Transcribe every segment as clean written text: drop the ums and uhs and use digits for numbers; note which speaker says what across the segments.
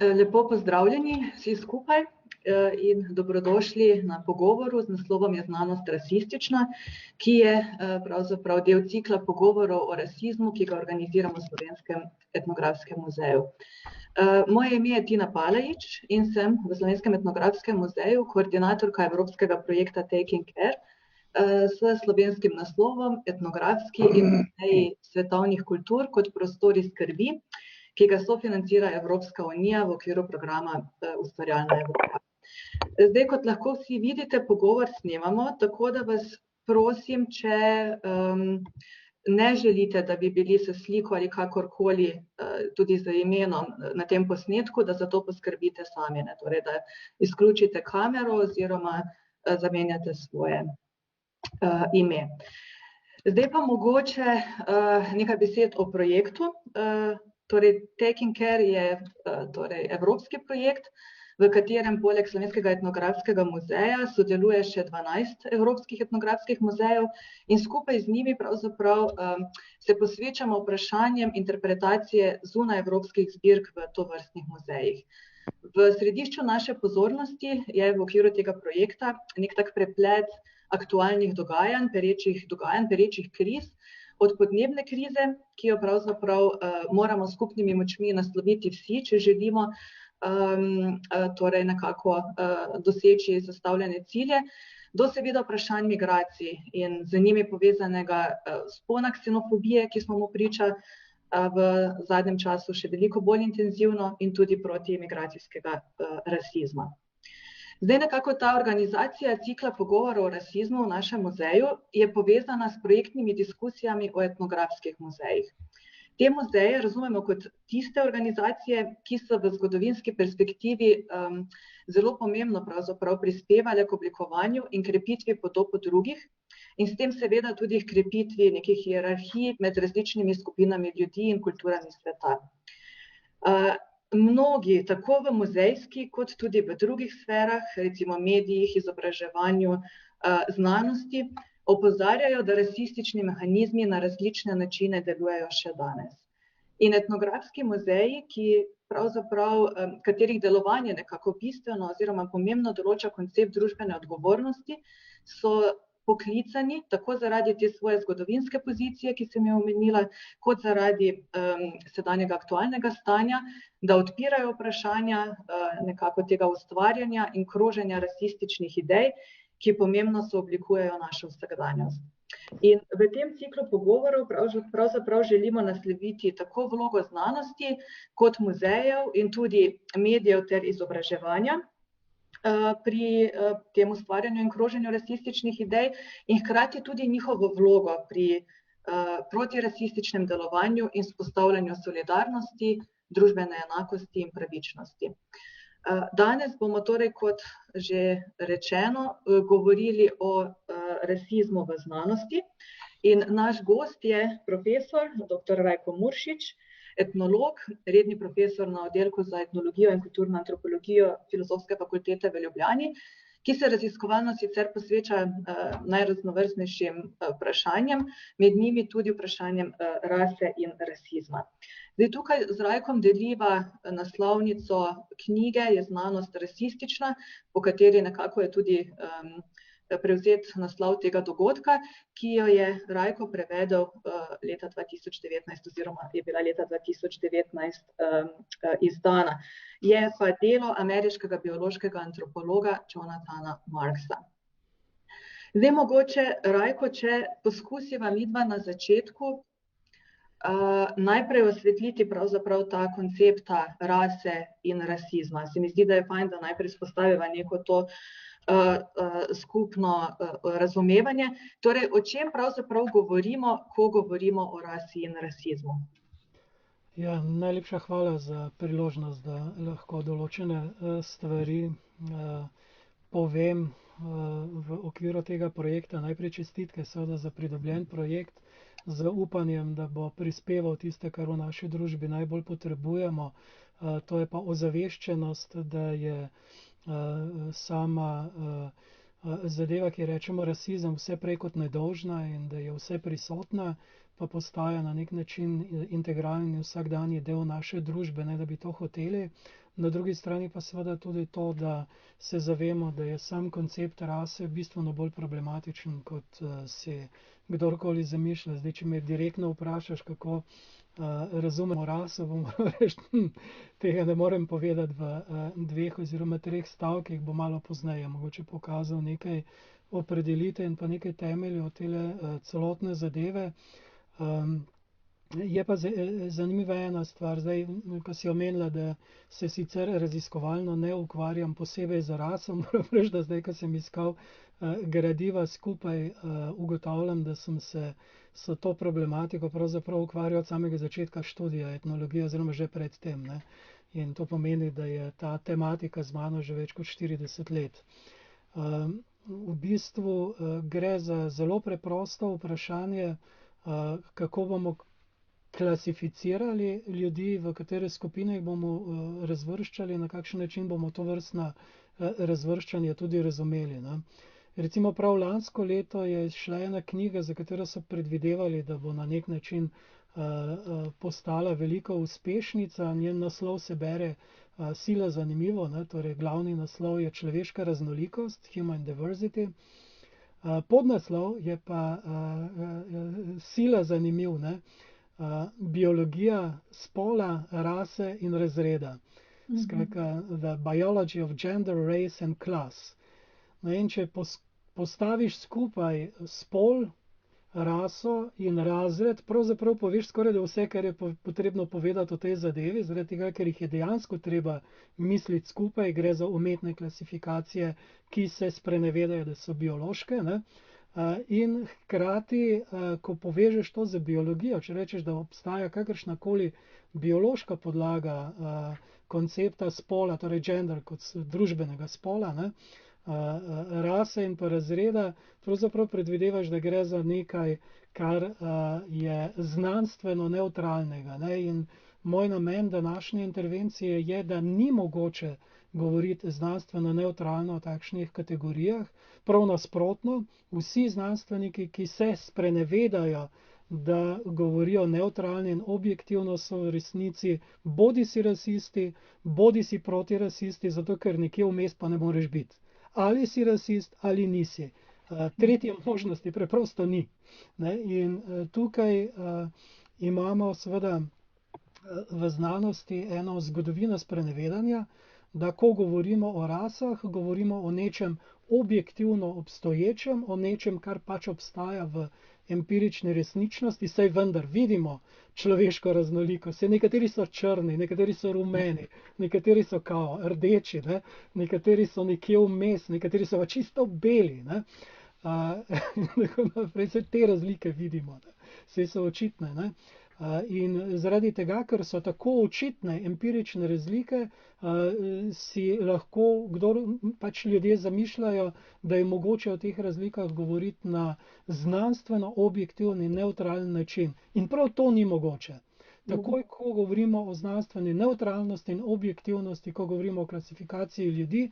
Speaker 1: Lepo pozdravljeni vsi skupaj in dobrodošli na pogovoru z naslovom Je znanost rasistična, ki je pravzaprav del cikla pogovorov o rasizmu, ki ga organiziramo v Slovenskem etnografskem muzeju. Moje ime je Tina Palajič in sem v Slovenskem etnografskem muzeju koordinatorka evropskega projekta Taking Care s slovenskim naslovom Etnografski in muzeji svetovnih kultur kot prostori skrbi, ki ga sofinancira Evropska unija v okviru programa Ustvarjalna Evropa. Zdaj, kot lahko vsi vidite, pogovor snemamo, tako da vas prosim, če ne želite, da bi bili s sliko ali kakorkoli tudi z imenom na tem posnetku, da za to poskrbite sami, ne? Torej, da izključite kamero oziroma zamenjate svoje ime. Zdaj pa mogoče nekaj besed o projektu. Torej, Taking Care je evropski projekt, v katerem poleg Slovenskega etnografskega muzeja sodeluje še 12 evropskih etnografskih muzejev in skupaj z njimi pravzaprav se posvečamo vprašanjem interpretacije zunajevropskih zbirk v tovrstnih muzejih. V središču naše pozornosti je v okviru tega projekta nek tak preplet aktualnih perečih kriz, od podnebne krize, ki jo pravzaprav moramo s skupnimi močmi nasloviti vsi, če želimo nekako doseči zastavljene cilje, do seveda vprašanj migracij in z njimi povezanega vzpona ksenofobije, ki smo mu priča v zadnjem času še veliko bolj intenzivno, in tudi protimigracijskega rasizma. Zdaj nekako ta organizacija cikla pogovorov o rasizmu v našem muzeju je povezana s projektnimi diskusijami o etnografskih muzejih. Te muzeje razumemo kot tiste organizacije, ki so v zgodovinski perspektivi zelo pomembno pravzaprav prispevale k oblikovanju in krepitvi podob drugih in s tem seveda tudi k krepitvi nekih hierarhij med različnimi skupinami ljudi in kulturami sveta. Mnogi, tako v muzejski kot tudi v drugih sferah, recimo medijih, izobraževanju, znanosti, opozarjajo, da rasistični mehanizmi na različne načine delujejo še danes. In etnografski muzeji, katerih delovanje nekako bistveno oziroma pomembno določa koncept družbene odgovornosti, so poklicani tako zaradi te svoje zgodovinske pozicije, ki sem jo omenila, kot zaradi sedanjega aktualnega stanja, da odpirajo vprašanja nekako tega ustvarjanja in kroženja rasističnih idej, ki pomembno sooblikujejo našo vsakdanjost. In v tem ciklu pogovorov pravzaprav želimo nasloviti tako vlogo znanosti kot muzejev in tudi medijev ter izobraževanja pri tem ustvarjanju in kroženju rasističnih idej in hkrati tudi njihovo vlogo pri protirasističnem delovanju in vzpostavljanju solidarnosti, družbene enakosti in pravičnosti. Danes bomo torej, kot že rečeno, govorili o rasizmu v znanosti in naš gost je profesor dr. Rajko Muršič, etnolog, redni profesor na oddelku za etnologijo in kulturno antropologijo Filozofske fakultete v Ljubljani, ki se raziskovalno sicer posveča najraznovrstnejšim vprašanjem, med njimi tudi vprašanjem rase in rasizma. Zdaj, tukaj z Rajkom deliva naslovnico knjige Je znanost rasistična, po kateri nekako je tudi prevzet naslov tega dogodka, ki jo je Rajko prevedel leta 2019 oziroma je bila leta 2019 izdana. Je pa delo ameriškega biološkega antropologa Jonathana Marksa. Zdaj mogoče, Rajko, če poskusiva midva na začetku najprej osvetliti pravzaprav ta koncepta rase in rasizma. Se mi zdi, da je fajn, da najprej izpostaviva neko to skupno razumevanje. Torej, o čem pravzaprav govorimo, ko govorimo o rasi in rasizmu?
Speaker 2: Ja, najlepša hvala za priložnost, da lahko določene stvari povem v okviru tega projekta. Najprej čestitke seveda za pridobljen projekt, z upanjem, da bo prispeval tiste, kar v naši družbi najbolj potrebujemo. To je pa ozaveščenost, da je sama zadeva, ki rečemo rasizem, vse prej kot nedolžna in da je vse prisotna, pa postaja na nek način integralni vsakdanji del naše družbe, ne da bi to hoteli. Na drugi strani pa seveda tudi to, da se zavemo, da je sam koncept rase bistveno bolj problematičen, kot si kdorkoli zamišlja. Zdaj, če me direktno vprašaš, kako razumemo raso, bom reči, tega ne morem povedati v 2 oziroma 3 stavkih, bo malo pozneje mogoče pokazal nekaj opredelitev in pa nekaj temeljev tele celotne zadeve. Je pa zanimiva ena stvar, zdaj, ko si omenila, da se sicer raziskovalno ne ukvarjam posebej z raso, moram reči, da zdaj, ko sem iskal gradiva skupaj, ugotavljam, da sem se s to problematiko pravzaprav ukvarjal od samega začetka študija etnologije oziroma že pred tem, ne. In to pomeni, da je ta tematika z mano že več kot 40 let. V bistvu gre za zelo preprosto vprašanje, kako bomo klasificirali ljudi, v katere skupine jih bomo razvrščali, na kakšen način bomo to vrstna razvrščanja tudi razumeli, ne. Recimo prav lansko leto je izšla ena knjiga, za katero so predvidevali, da bo na nek način postala velika uspešnica. Njen naslov se bere sila zanimivo, ne, torej glavni naslov je Človeška raznolikost, Human Diversity. Podnaslov je pa sila zanimiv, ne, biologija spola, rase in razreda. Skratka, The Biology of Gender, Race and Class. No, in če postaviš skupaj spol, raso in razred, pravzaprav poveš skoraj da vse, kar je potrebno povedati o tej zadevi, zaradi tega, ker jih je dejansko treba misliti skupaj, gre za umetne klasifikacije, ki se sprenevedajo, da so biološke, ne. In hkrati, ko povežeš to z biologijo, če rečeš, da obstaja kakršnakoli biološka podlaga koncepta spola, torej gender kot družbenega spola, ne, rase in pa razreda, pravzaprav predvidevaš, da gre za nekaj, kar je znanstveno nevtralnega, ne. In moj namen današnje intervencije je, da ni mogoče govoriti znanstveno nevtralno o takšnih kategorijah. Prav nasprotno, vsi znanstveniki, ki se sprenevedajo, da govorijo nevtralno in objektivno, so v resnici bodisi rasisti, bodisi protirasisti, zato ker nekje vmes pa ne moreš biti. Ali si rasist ali nisi. Tretje možnosti preprosto ni, ne. In tukaj imamo seveda v znanosti eno zgodovino sprenevedanja, da ko govorimo o rasah, govorimo o nečem objektivno obstoječem, o nečem, kar pač obstaja v empirični resničnosti, saj vendar vidimo človeško raznolikost. Nekateri so črni, nekateri so rumeni, nekateri so kao rdeči, ne? Nekateri so nekje vmes, nekateri so pa čisto beli, ne? Tako naprej, vse te razlike vidimo, ne? Vse so očitne, ne? In zaradi tega, ker so tako očitne empirične razlike, si lahko pač ljudje zamišljajo, da je mogoče o teh razlikah govoriti na znanstveno objektivni, nevtralen način. In prav to ni mogoče. Takoj, ko govorimo o znanstveni nevtralnosti in objektivnosti, ko govorimo o klasifikaciji ljudi,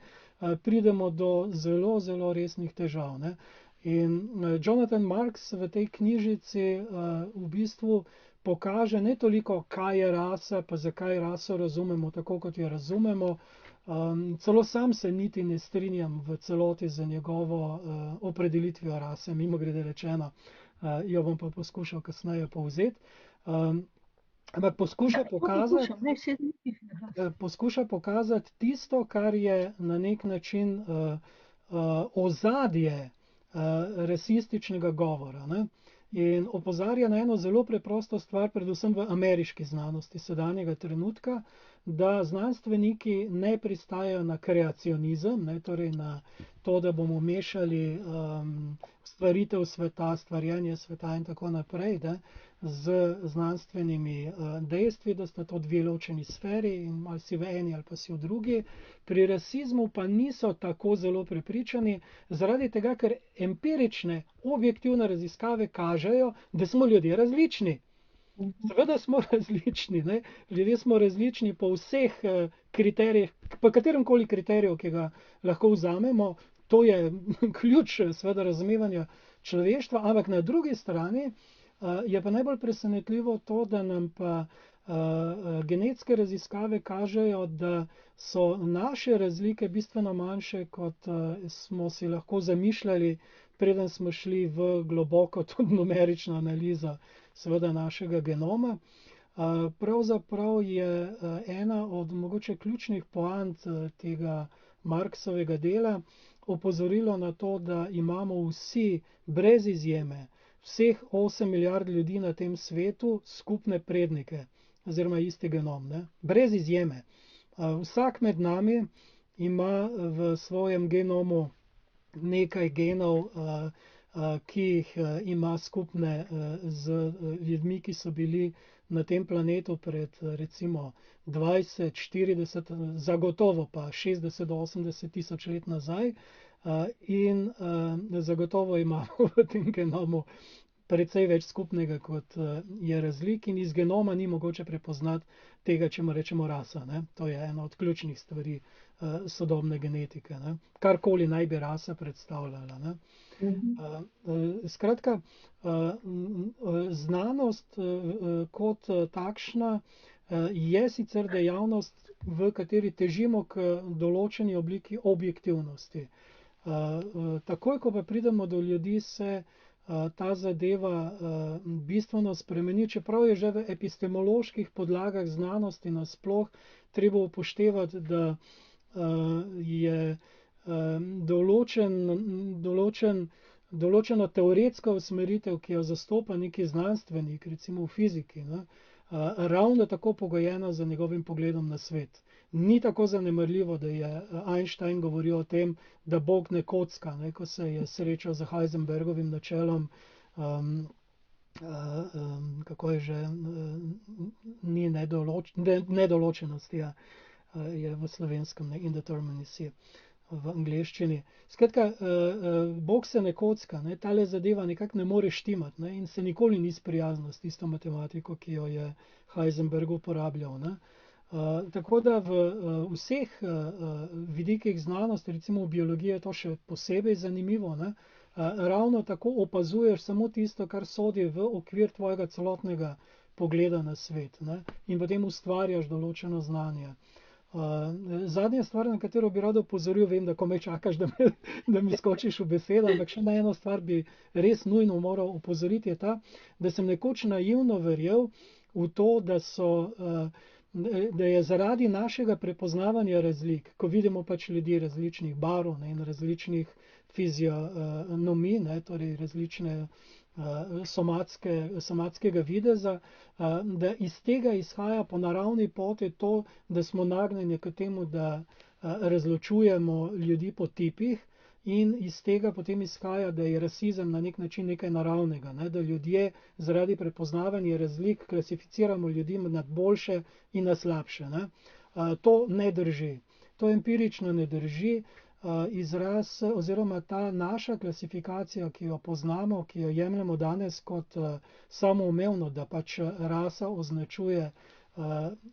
Speaker 2: pridemo do zelo, zelo resnih težav, ne. In Jonathan Marks v tej knjižici v bistvu pokaže ne toliko, kaj je rasa, pa zakaj raso razumemo tako, kot jo razumemo. Celo sam se niti ne strinjam v celoti z njegovo opredelitvijo rase, mimogrede rečeno, jo bom pa poskušal kasneje povzeti. Ampak poskuša pokazati tisto, kar je na nek način ozadje rasističnega govora, ne? In opozarja na eno zelo preprosto stvar, predvsem v ameriški znanosti sedanjega trenutka, da znanstveniki ne pristajajo na kreacionizem, ne, torej na to, da bomo mešali stvaritev sveta, stvarjenje sveta in tako naprej, ne, z znanstvenimi dejstvi, da sta to dve ločeni sferi in ali si v eni ali pa si v drugi. Pri rasizmu pa niso tako zelo prepričani, zaradi tega, ker empirične, objektivne raziskave kažejo, da smo ljudje različni. Seveda smo različni, ne? Ljudje smo različni po vseh kriterijih, po kateremkoli kriteriju, ki ga lahko vzamemo, To je ključ seveda razumevanja človeštva, ampak na drugi strani je pa najbolj presenetljivo to, da nam pa genetske raziskave kažejo, da so naše razlike bistveno manjše, kot smo si lahko zamišljali, preden smo šli v globoko tudi numerično analizo seveda našega genoma. Pravzaprav je ena od mogoče ključnih poant tega Marksovega dela opozorilo na to, da imamo vsi brez izjeme, vseh 8 milijard ljudi na tem svetu skupne prednike oziroma isti genom, ne? Brez izjeme. Vsak med nami ima v svojem genomu nekaj genov, ki jih ima skupne z ljudmi, ki so bili na tem planetu pred recimo 20, 40, zagotovo pa 60 do 80 tisoč let nazaj, in zagotovo imamo v tem genomu precej več skupnega, kot je razlik, in iz genoma ni mogoče prepoznati tega, čemu rečemo rasa, ne? To je ena od ključnih stvari sodobne genetike, ne? Karkoli naj bi rasa predstavljala, ne? Skratka, znanost kot takšna je sicer dejavnost, v kateri težimo k določeni obliki objektivnosti. Takoj, ko pa pridemo do ljudi, se ta zadeva bistveno spremeni, čeprav je že v epistemoloških podlagah znanosti nasploh treba upoštevati, da je določena teoretska usmeritev, ki jo zastopa neki znanstvenik, recimo v fiziki, ne, ravno tako pogojena z njegovim pogledom na svet. Ni tako zanemarljivo, da je Einstein govoril o tem, da Bog ne kocka, ne, ko se je srečal z Heisenbergovim načelom, kako je že, ni nedoločenosti, je v slovenskem, ne, indeterminacy v angleščini. Skratka, Bog se ne kocka, ne, tale zadeva nekako ne more štimati, ne, in se nikoli ni sprijaznil s tisto matematiko, ki jo je Heisenberg uporabljal, ne. Tako da v vseh vidikih znanosti, recimo v biologiji je to še posebej zanimivo, ne, ravno tako opazuješ samo tisto, kar sodi v okvir tvojega celotnega pogleda na svet, ne, in potem ustvarjaš določeno znanje. Zadnja stvar, na katero bi rad opozoril, vem, da komaj čakaš, da mi skočiš v besedo, ampak še na eno stvar bi res nujno moral opozoriti, je ta, da sem nekoč naivno verjel v to, da je zaradi našega prepoznavanja razlik, ko vidimo pač ljudi različnih barv, ne, in različnih fizionomij, ne, torej različne somatskega videza, da iz tega izhaja po naravni poti to, da smo nagnjeni k temu, da razločujemo ljudi po tipih, in iz tega potem izhaja, da je rasizem na nek način nekaj naravnega, ne, da ljudje zaradi prepoznavanja razlik klasificiramo ljudi na boljše in na slabše, ne. To ne drži. To empirično ne drži. Izraz oziroma ta naša klasifikacija, ki jo poznamo, ki jo jemljemo danes kot samoumevno, da pač rasa označuje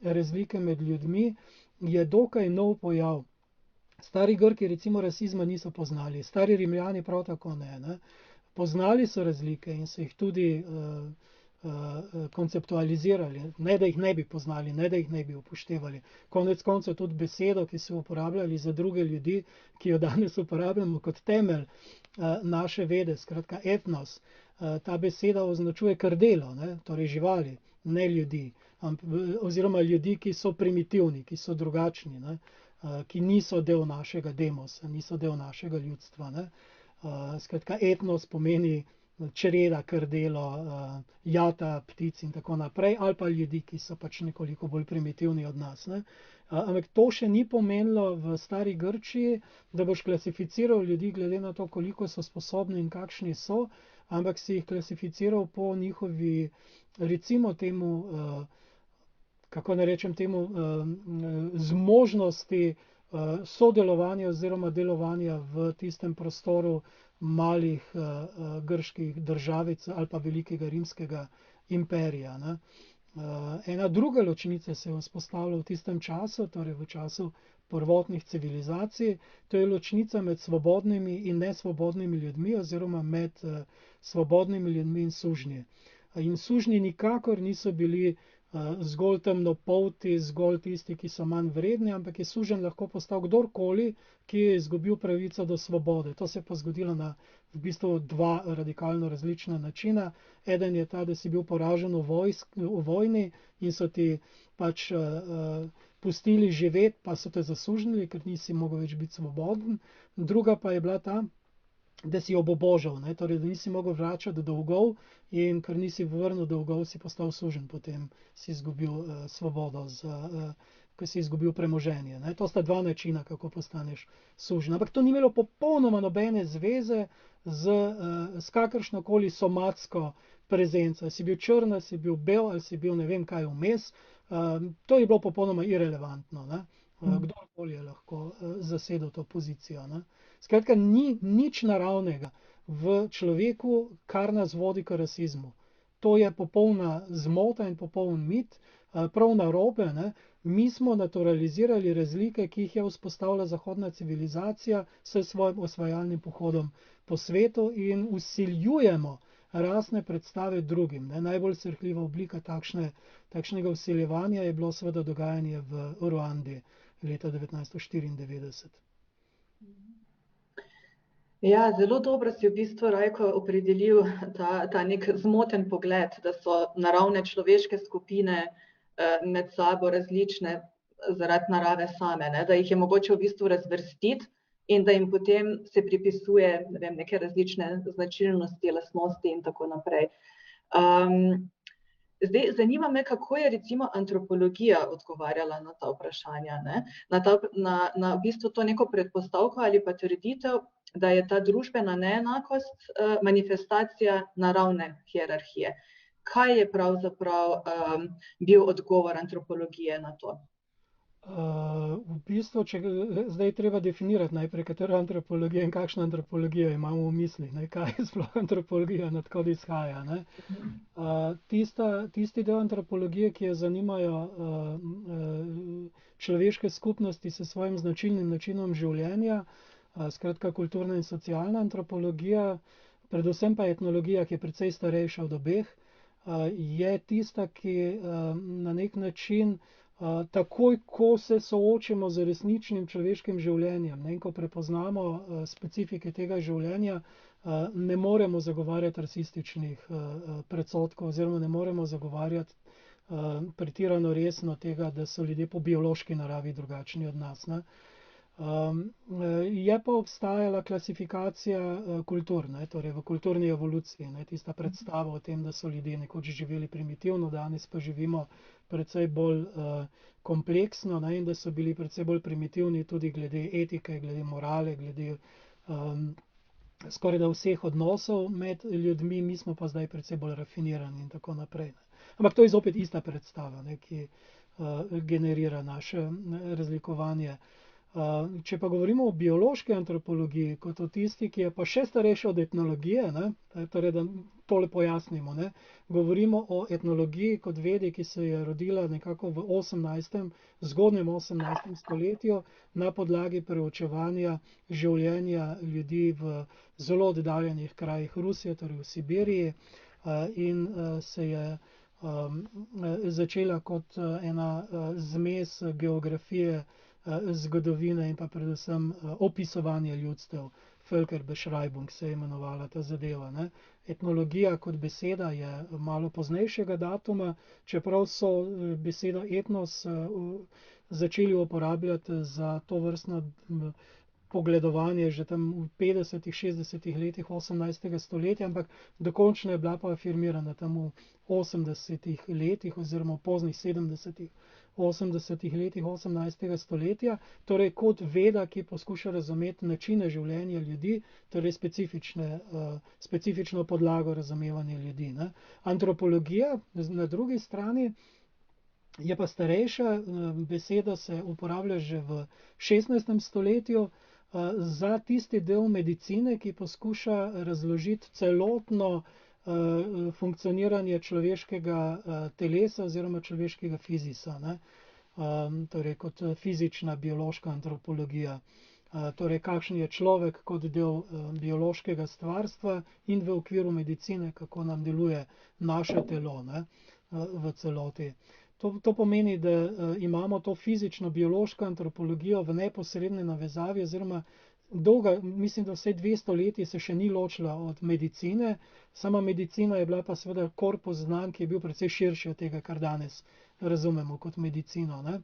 Speaker 2: razlike med ljudmi, je dokaj nov pojav. Stari Grki recimo rasizma niso poznali, stari Rimljani prav tako ne, ne. Poznali so razlike in so jih tudi konceptualizirali, ne da jih ne bi poznali, ne da jih ne bi upoštevali. Konec koncev tudi besedo, ki so uporabljali za druge ljudi, ki jo danes uporabljamo kot temelj naše vede, skratka etnos, ta beseda označuje krdelo, ne, torej živali, ne ljudi, oziroma ljudi, ki so primitivni, ki so drugačni, ne, ki niso del našega demosa, niso del našega ljudstva, ne. Skratka, etnos pomeni čreda, krdelo, jata ptic in tako naprej, ali pa ljudi, ki so pač nekoliko bolj primitivni od nas, ne. Ampak to še ni pomenilo v stari Grčiji, da boš klasificiral ljudi glede na to, koliko so sposobni in kakšni so, ampak si jih klasificiral po njihovi, recimo temu, kako naj rečem temu, zmožnosti sodelovanja oziroma delovanja v tistem prostoru malih grških državic ali pa velikega rimskega imperija, ne. Ena druga ločnica se je vzpostavila v tistem času, torej v času prvotnih civilizacij, to je ločnica med svobodnimi in nesvobodnimi ljudmi oziroma med svobodnimi ljudmi in sužnji. In sužnji nikakor niso bili zgolj temnopolti, zgolj tisti, ki so manj vredni, ampak je suženj lahko postal kdorkoli, ki je izgubil pravico do svobode. To se je pa zgodilo na v bistvu dva radikalno različna načina. Eden je ta, da si bil poražen v vojni in so ti pač pustili živeti, pa so te zasužnili, ker nisi mogel več biti svoboden. Druga pa je bila ta, da si obobožal, ne? Torej, da nisi mogel vračati dolgov in ker nisi vrnil dolgov, si postal suženj, potem si izgubil svobodo, ko si izgubil premoženje. Ne? To sta dva načina, kako postaneš suženj. Ampak to ni imelo popolnoma nobene zveze s kakršnokoli somatsko prezenco. Si bil črn, ali si bil bel, ali si bil ne vem kaj vmes. To je bilo popolnoma irelevantno. Ne? Kdorkoli je lahko zasedel to pozicijo. Ne? Skratka, ni nič naravnega v človeku, kar nas vodi k rasizmu. To je popolna zmota in popoln mit, prav narobe. Ne? Mi smo naturalizirali razlike, ki jih je vzpostavila zahodna civilizacija s svojim osvajalnim pohodom po svetu in vsiljujemo rasne predstave drugim. Ne? Najbolj srhljiva oblika takšnega vsiljevanja je bilo seveda dogajanje v Ruandi leta 1994.
Speaker 1: Ja, zelo dobro si v bistvu, Rajko, opredelil ta nek zmoten pogled, da so naravne človeške skupine med sabo različne zaradi narave same, ne? Da jih je mogoče v bistvu razvrstiti in da jim potem se pripisuje, ne vem, neke različne značilnosti, lastnosti in tako naprej. Zdaj, zanima me, kako je recimo antropologija odgovarjala na ta vprašanja, ne? Na v bistvu to neko predpostavko ali pa trditev, da je ta družbena neenakost manifestacija naravne hierarhije. Kaj je pravzaprav bil odgovor antropologije na to?
Speaker 2: V bistvu, zdaj je treba definirati najprej, katera antropologija in kakšno antropologijo imamo v mislih, ne? Kaj je sploh antropologija, odkod izhaja. Ne? Tisti del antropologije, ki jo zanimajo človeške skupnosti s svojim značilnim načinom življenja, skratka kulturna in socialna antropologija, predvsem pa etnologija, ki je precej starejša od obeh, je tista, ki na nek način takoj, ko se soočimo z resničnim človeškim življenjem, ne, in ko prepoznamo specifike tega življenja, ne moremo zagovarjati rasističnih predsodkov oziroma ne moremo zagovarjati pretirano resno tega, da so ljudje po biološki naravi drugačni od nas. Ne. Je pa obstajala klasifikacija kultur, ne, torej v kulturni evoluciji, ne, tista predstava o tem, da so ljudje nekoč živeli primitivno, danes pa živimo precej bolj kompleksno, ne, in da so bili precej bolj primitivni tudi glede etike, glede morale, glede skoraj da vseh odnosov med ljudmi, mi smo pa zdaj precej bolj rafinirani in tako naprej. Ne. Ampak to je zopet ista predstava, ne, ki generira naše razlikovanje. Če pa govorimo o biološki antropologiji, kot o tisti, ki je pa še starejša od etnologije, ne, torej da tole pojasnimo, ne, govorimo o etnologiji kot vedi, ki se je rodila nekako v zgodnjem 18. stoletju na podlagi preučevanja življenja ljudi v zelo oddaljenih krajih Rusije, torej v Sibiriji, in se je začela kot ena zmes geografije, zgodovine in pa predvsem opisovanje ljudstev. Völkerbeschreibung se je imenovala ta zadeva. Ne. Etnologija kot beseda je malo poznejšega datuma, čeprav so besedo etnos začeli uporabljati za to vrstno pogledovanje že tam v 50., 60. letih 18. stoletja, ampak dokončno je bila pa afirmirana tam v 80. letih oziroma v poznih 70., 80. letih 18. stoletja, torej kot veda, ki poskuša razumeti načine življenja ljudi, torej specifično podlago razumevanja ljudi. Ne. Antropologija na drugi strani je pa starejša, beseda se uporablja že v 16. stoletju za tisti del medicine, ki poskuša razložiti celotno funkcioniranje človeškega telesa oziroma človeškega fizisa. Ne. torej kot fizična biološka antropologija. Torej, kakšen je človek kot del biološkega stvarstva in v okviru medicine, kako nam deluje naše telo, ne, v celoti. To pomeni, da imamo to fizično-biološko antropologijo v neposredni navezavi, oziroma mislim, da vsaj 200 leti se še ni ločila od medicine. Sama medicina je bila pa seveda korpus znanj, ki je bil precej širši od tega, kar danes razumemo kot medicino, ne.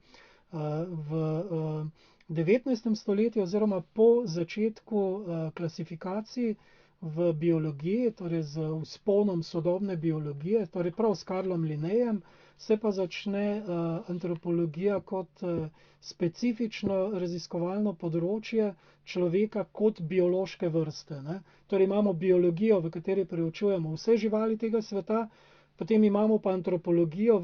Speaker 2: V 19. stoletju oziroma po začetku klasifikacij v biologiji, torej z vzponom sodobne biologije, torej prav s Karlom Linnejem, se pa začne antropologija kot specifično raziskovalno področje človeka kot biološke vrste, ne. Torej imamo biologijo, v kateri preučujemo vse živali tega sveta, potem imamo pa antropologijo,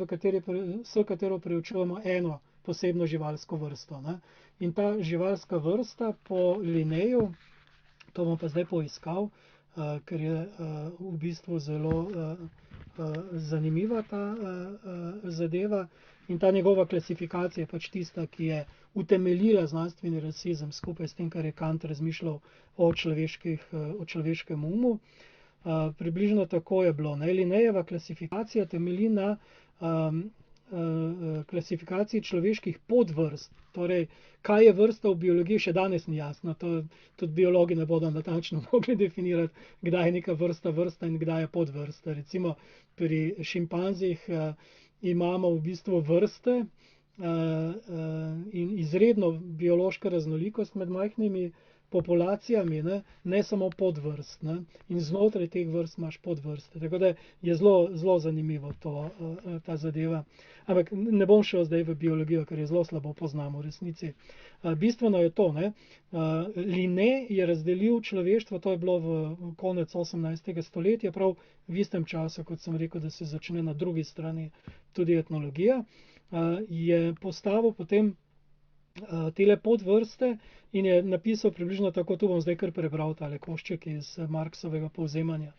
Speaker 2: s katero preučujemo eno posebno živalsko vrsto, ne. In ta živalska vrsta po Linneju, to bom pa zdaj poiskal, ker je v bistvu zelo zanimiva ta zadeva, in ta njegova klasifikacija je pač tista, ki je utemeljila znanstveni rasizem skupaj s tem, kar je Kant razmišljal o človeškem umu. Približno tako je bilo, ne. Linnejeva klasifikacija temelji na klasifikaciji človeških podvrst. Torej, kaj je vrsta v biologiji, še danes ni jasno. Tudi biologi ne bodo natančno mogli definirati, kdaj je neka vrsta in kdaj je podvrsta. Recimo pri šimpanzih imamo v bistvu vrste in izredno biološka raznolikost med majhnimi populacijami, ne samo podvrst, ne. In znotraj teh vrst imaš podvrste. Tako da je zelo zanimivo ta zadeva. Ampak ne bom šel zdaj v biologijo, ker je zelo slabo poznamo v resnici. Bistveno je to, ne. Linne je razdelil človeštvo, to je bilo v konec 18. stoletja, prav v istem času, kot sem rekel, da se začne na drugi strani tudi etnologija, je postavil potem tele podvrste in je napisal približno tako, tu bom zdaj kar prebral tale košček iz Marxovega povzemanja.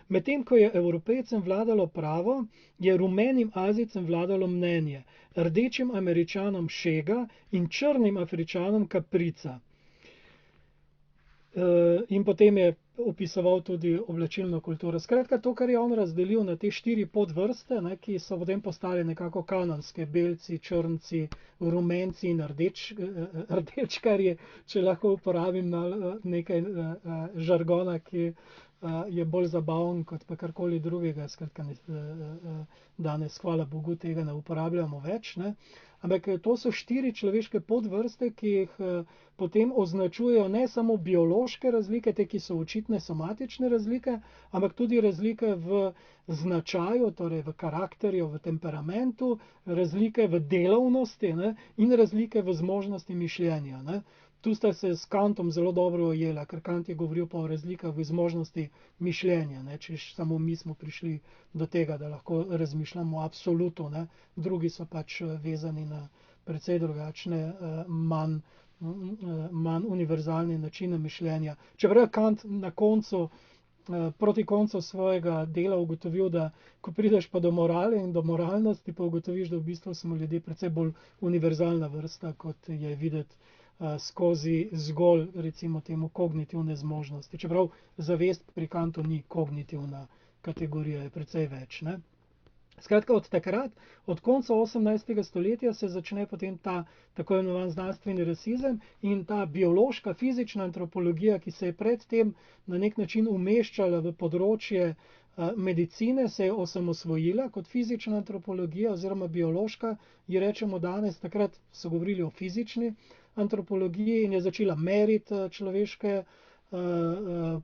Speaker 2: Medtem ko je Evropejcem vladalo pravo, je rumenim Azijcem vladalo mnenje, rdečim Američanom šega in črnim Afričanom kaprica. In potem je opisoval tudi oblačilno kulturo. Skratka, to, kar je on razdelil na te 4 podvrste, ne, ki so potem postale nekako kanonske, belci, črnci, rumenci in rdečkarji, če lahko uporabim nekaj žargona, ki je bolj zabaven kot pa karkoli drugega. Skratka, danes, hvala Bogu, tega ne uporabljamo več, ne. Ampak to so 4 človeške podvrste, ki jih potem označujejo ne samo biološke razlike, te, ki so očitne somatične razlike, ampak tudi razlike v značaju, torej v karakterju, v temperamentu, razlike v delavnosti, ne, in razlike v zmožnosti mišljenja, ne. Tu sta se s Kantom zelo dobro ujela, ker Kant je govoril pa o razlikah v zmožnosti mišljenja, ne, če samo mi smo prišli do tega, da lahko razmišljamo v absolutu, ne. Drugi so pač vezani na precej drugačne, manj univerzalne načine mišljenja. Čeprav je Kant na koncu, proti koncu svojega dela ugotovil, da ko prideš pa do morale in do moralnosti, pa ugotoviš, da v bistvu smo ljudje precej bolj univerzalna vrsta, kot je videti skozi zgolj, recimo temu, kognitivne zmožnosti. Čeprav zavest pri Kantu ni kognitivna kategorija, je precej več, ne. Skratka, od takrat, od konca 18. stoletja se začne potem ta tako imenovan znanstveni rasizem in ta biološka, fizična antropologija, ki se je predtem na nek način umeščala v področje medicine, se je osamosvojila kot fizična antropologija oziroma biološka, ji rečemo danes, takrat so govorili o fizični antropologiji in je začela meriti človeške,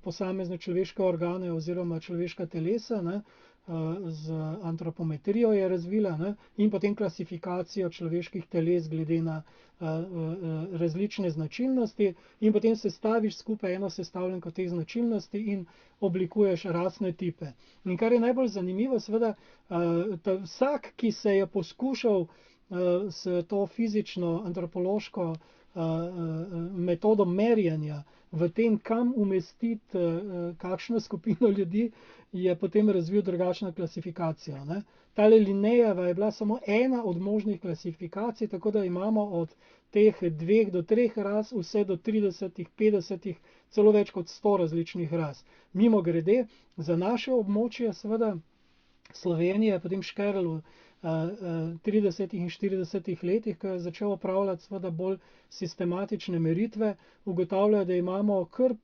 Speaker 2: posamezne človeške organe oziroma človeška telesa, ne, z antropometrijo je razvila, ne, in potem klasifikacijo človeških teles glede na različne značilnosti in potem sestaviš skupaj eno sestavljanko teh značilnosti in oblikuješ rasne tipe. In kar je najbolj zanimivo, seveda, vsak, ki se je poskušal s to fizično antropološko metodo merjenja v tem, kam umestiti kakšno skupino ljudi, je potem razvil drugačno klasifikacijo. Ne. Tale Linnejeva je bila samo ena od možnih klasifikacij, tako da imamo od teh 2 do 3 ras vse do 30, 50, celo več kot 100 različnih ras. Mimogrede, za naše območje, seveda Slovenije, potem Škerl v 30 in 40 letih, ko je začel opravljati seveda bolj sistematične meritve, ugotavlja, da imamo kar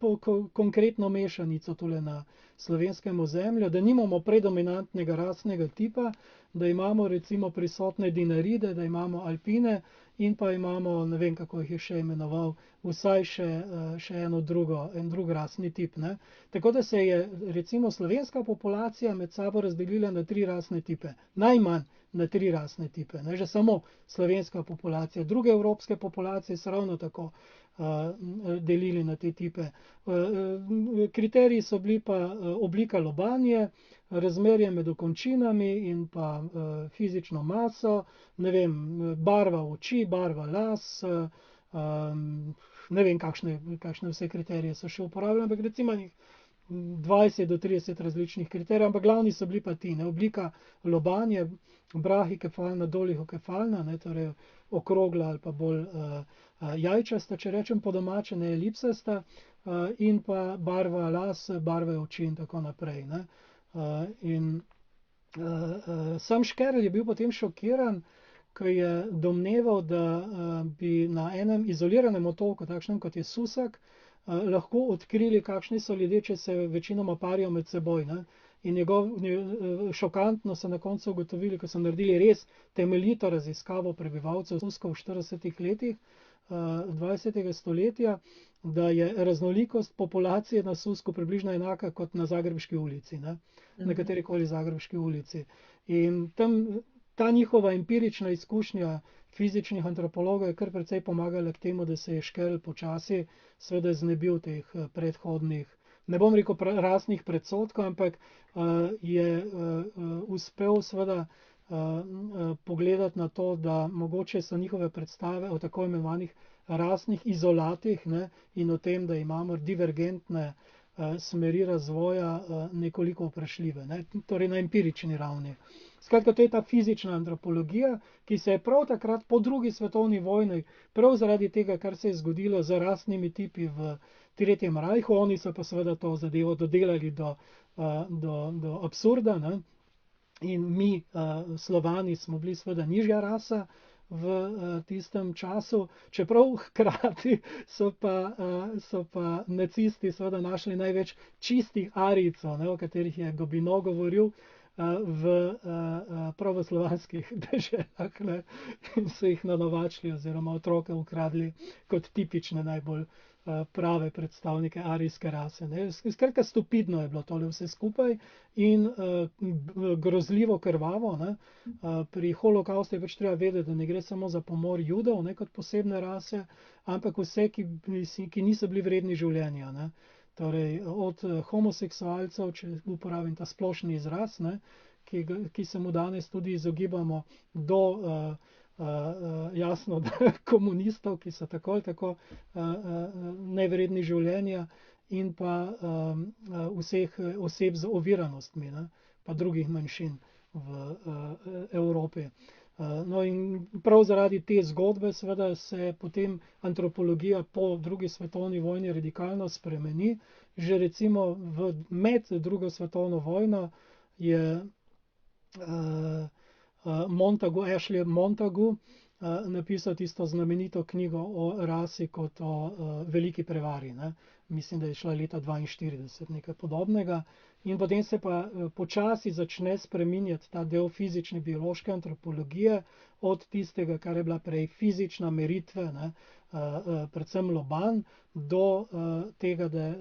Speaker 2: konkretno mešanico tule na slovenskem ozemlju, da nimamo predominantnega rasnega tipa, da imamo recimo prisotne dinaride, da imamo alpine in pa imamo, ne vem kako jih je še imenoval, vsaj še en drug rasni tip. Ne. Tako da se je recimo slovenska populacija med sabo razdelila na 3 rasne tipe. Najmanj na 3 rasne tipe. Ne. Že samo slovenska populacija. Druge evropske populacije so ravno tako delili na te tipe. Kriteriji so bili pa oblika lobanje, razmerje med okončinami in pa fizično maso, ne vem, barva oči, barva las, ne vem, kakšne vse kriterije so še uporabljali, ampak recimo 20 do 30 različnih kriterijev, ampak glavni so bili pa ti, ne, oblika lobanje, brahikefalna, dolihokefalna, ne, torej okrogla ali pa bolj jajčasta, če rečem po domače, ne elipsasta, in pa barva las, barve oči in tako naprej. Ne. Sam Škerl je bil potem šokiran, ko je domneval, da bi na enem izoliranem otoku, takšnem kot je Susak, lahko odkrili, kakšni so ljudje, če se večinoma parijo med seboj. Ne. In šokantno so na koncu ugotovili, ko so naredili res temeljito raziskavo prebivalcev Suska v 40 letih 20. stoletja, da je raznolikost populacije na Susku približno enaka kot na Zagrebški ulici, ne? Na katerikoli Zagrebški ulici. In tam ta njihova empirična izkušnja fizičnih antropologov je kar precej pomagala k temu, da se je Škerl počasi seveda znebil teh predhodnih, ne bom rekel rasnih predsodkov, ampak je uspel seveda pogledati na to, da mogoče so njihove predstave o tako imenovanih rasnih izolatih, ne, in o tem, da imamo divergentne smeri razvoja nekoliko vprašljive, ne, torej na empirični ravni. Skratka, to je ta fizična antropologija, ki se je prav takrat po drugi svetovni vojni, prav zaradi tega, kar se je zgodilo z rasnimi tipi v Tretjem rajhu, oni so pa seveda to zadevo dodelali do absurda, ne. In mi, Slovani, smo bili seveda nižja rasa v tistem času, čeprav hkrati so pa nacisti seveda našli največ čistih Arijcev, ne, o katerih je Gobineau govoril, v pravoslovanskih deželah, ne, in so jih nanovačili oziroma otroke ukradli kot tipične najbolj prave predstavnike arijske rase. Ne. Skratka, stupidno je bilo tole vse skupaj in grozljivo krvavo. Ne. Pri holokaustu je pač treba vedeti, da ne gre samo za pomor Judov, ne, kot posebne rase, ampak vse, ki niso bili vredni življenja. Ne. Torej, od homoseksualcev, če uporabim ta splošni izraz, ne, ki se mu danes tudi izogibamo, do jasno, da komunistov, ki so tako ali tako nevredni življenja, in pa vseh oseb z oviranostmi, ne, pa drugih manjšin v Evropi. No, in prav zaradi te zgodbe seveda se potem antropologija po drugi svetovni vojni radikalno spremeni. Že recimo med drugo svetovno vojno je Ashley Montagu napisal tisto znamenito knjigo o rasi kot o veliki prevari, ne. Mislim, da je šla leta 1942, nekaj podobnega. In potem se pa počasi začne spreminjati ta del fizične biološke antropologije od tistega, kar je bila prej fizična meritve, ne, predvsem lobanj, do tega, da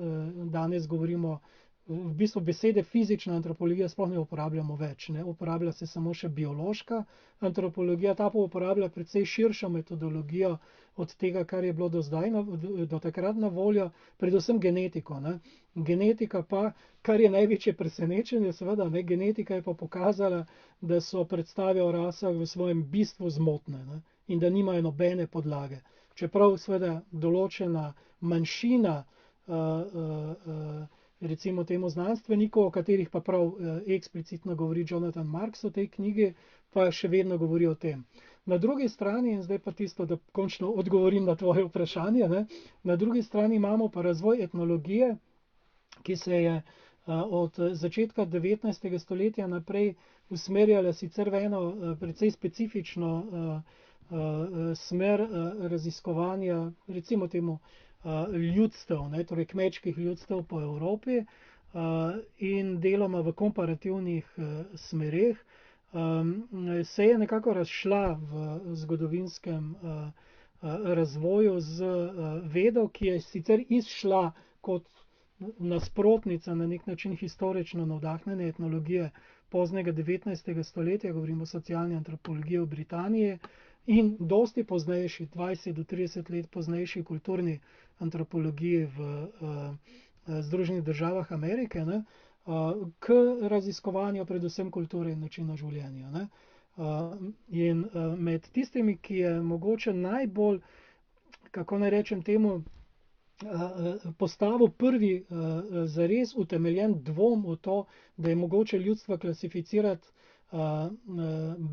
Speaker 2: danes govorimo, v bistvu besede fizična antropologija sploh ne uporabljamo več, ne. Uporablja se samo še biološka antropologija, ta pa uporablja precej širšo metodologijo od tega, kar je bilo do takrat na voljo, predvsem genetiko, ne. Genetika pa, kar je največje presenečenje, seveda, ne, genetika je pa pokazala, da so predstave o rasah v svojem bistvu zmotne, ne, in da nimajo nobene podlage. čeprav seveda določena manjšina recimo temu znanstvenikov, o katerih pa prav eksplicitno govori Jonathan Marks v tej knjigi, pa še vedno govori o tem. Na drugi strani, in zdaj pa tisto, da končno odgovorim na tvoje vprašanje, ne, na drugi strani imamo pa razvoj etnologije, ki se je od začetka 19. stoletja naprej usmerjala sicer v eno precej specifično smer raziskovanja, recimo temu ljudstev, ne, torej kmečkih ljudstev po Evropi in deloma v komparativnih smereh. Se je nekako razšla v zgodovinskem razvoju z vedo, ki je sicer izšla kot nasprotnica na nek način historično navdahnjene etnologije poznega 19. stoletja, govorimo o socialni antropologiji v Britaniji, in dosti poznejši, 20 do 30 let poznejši kulturni antropologiji v Združenih državah Amerike, ne, k raziskovanju predvsem kulture in načina življenja. Ne. In med tistimi, ki je mogoče najbolj, kako naj rečem temu, postavil prvi zares utemeljen dvom v to, da je mogoče ljudstva klasificirati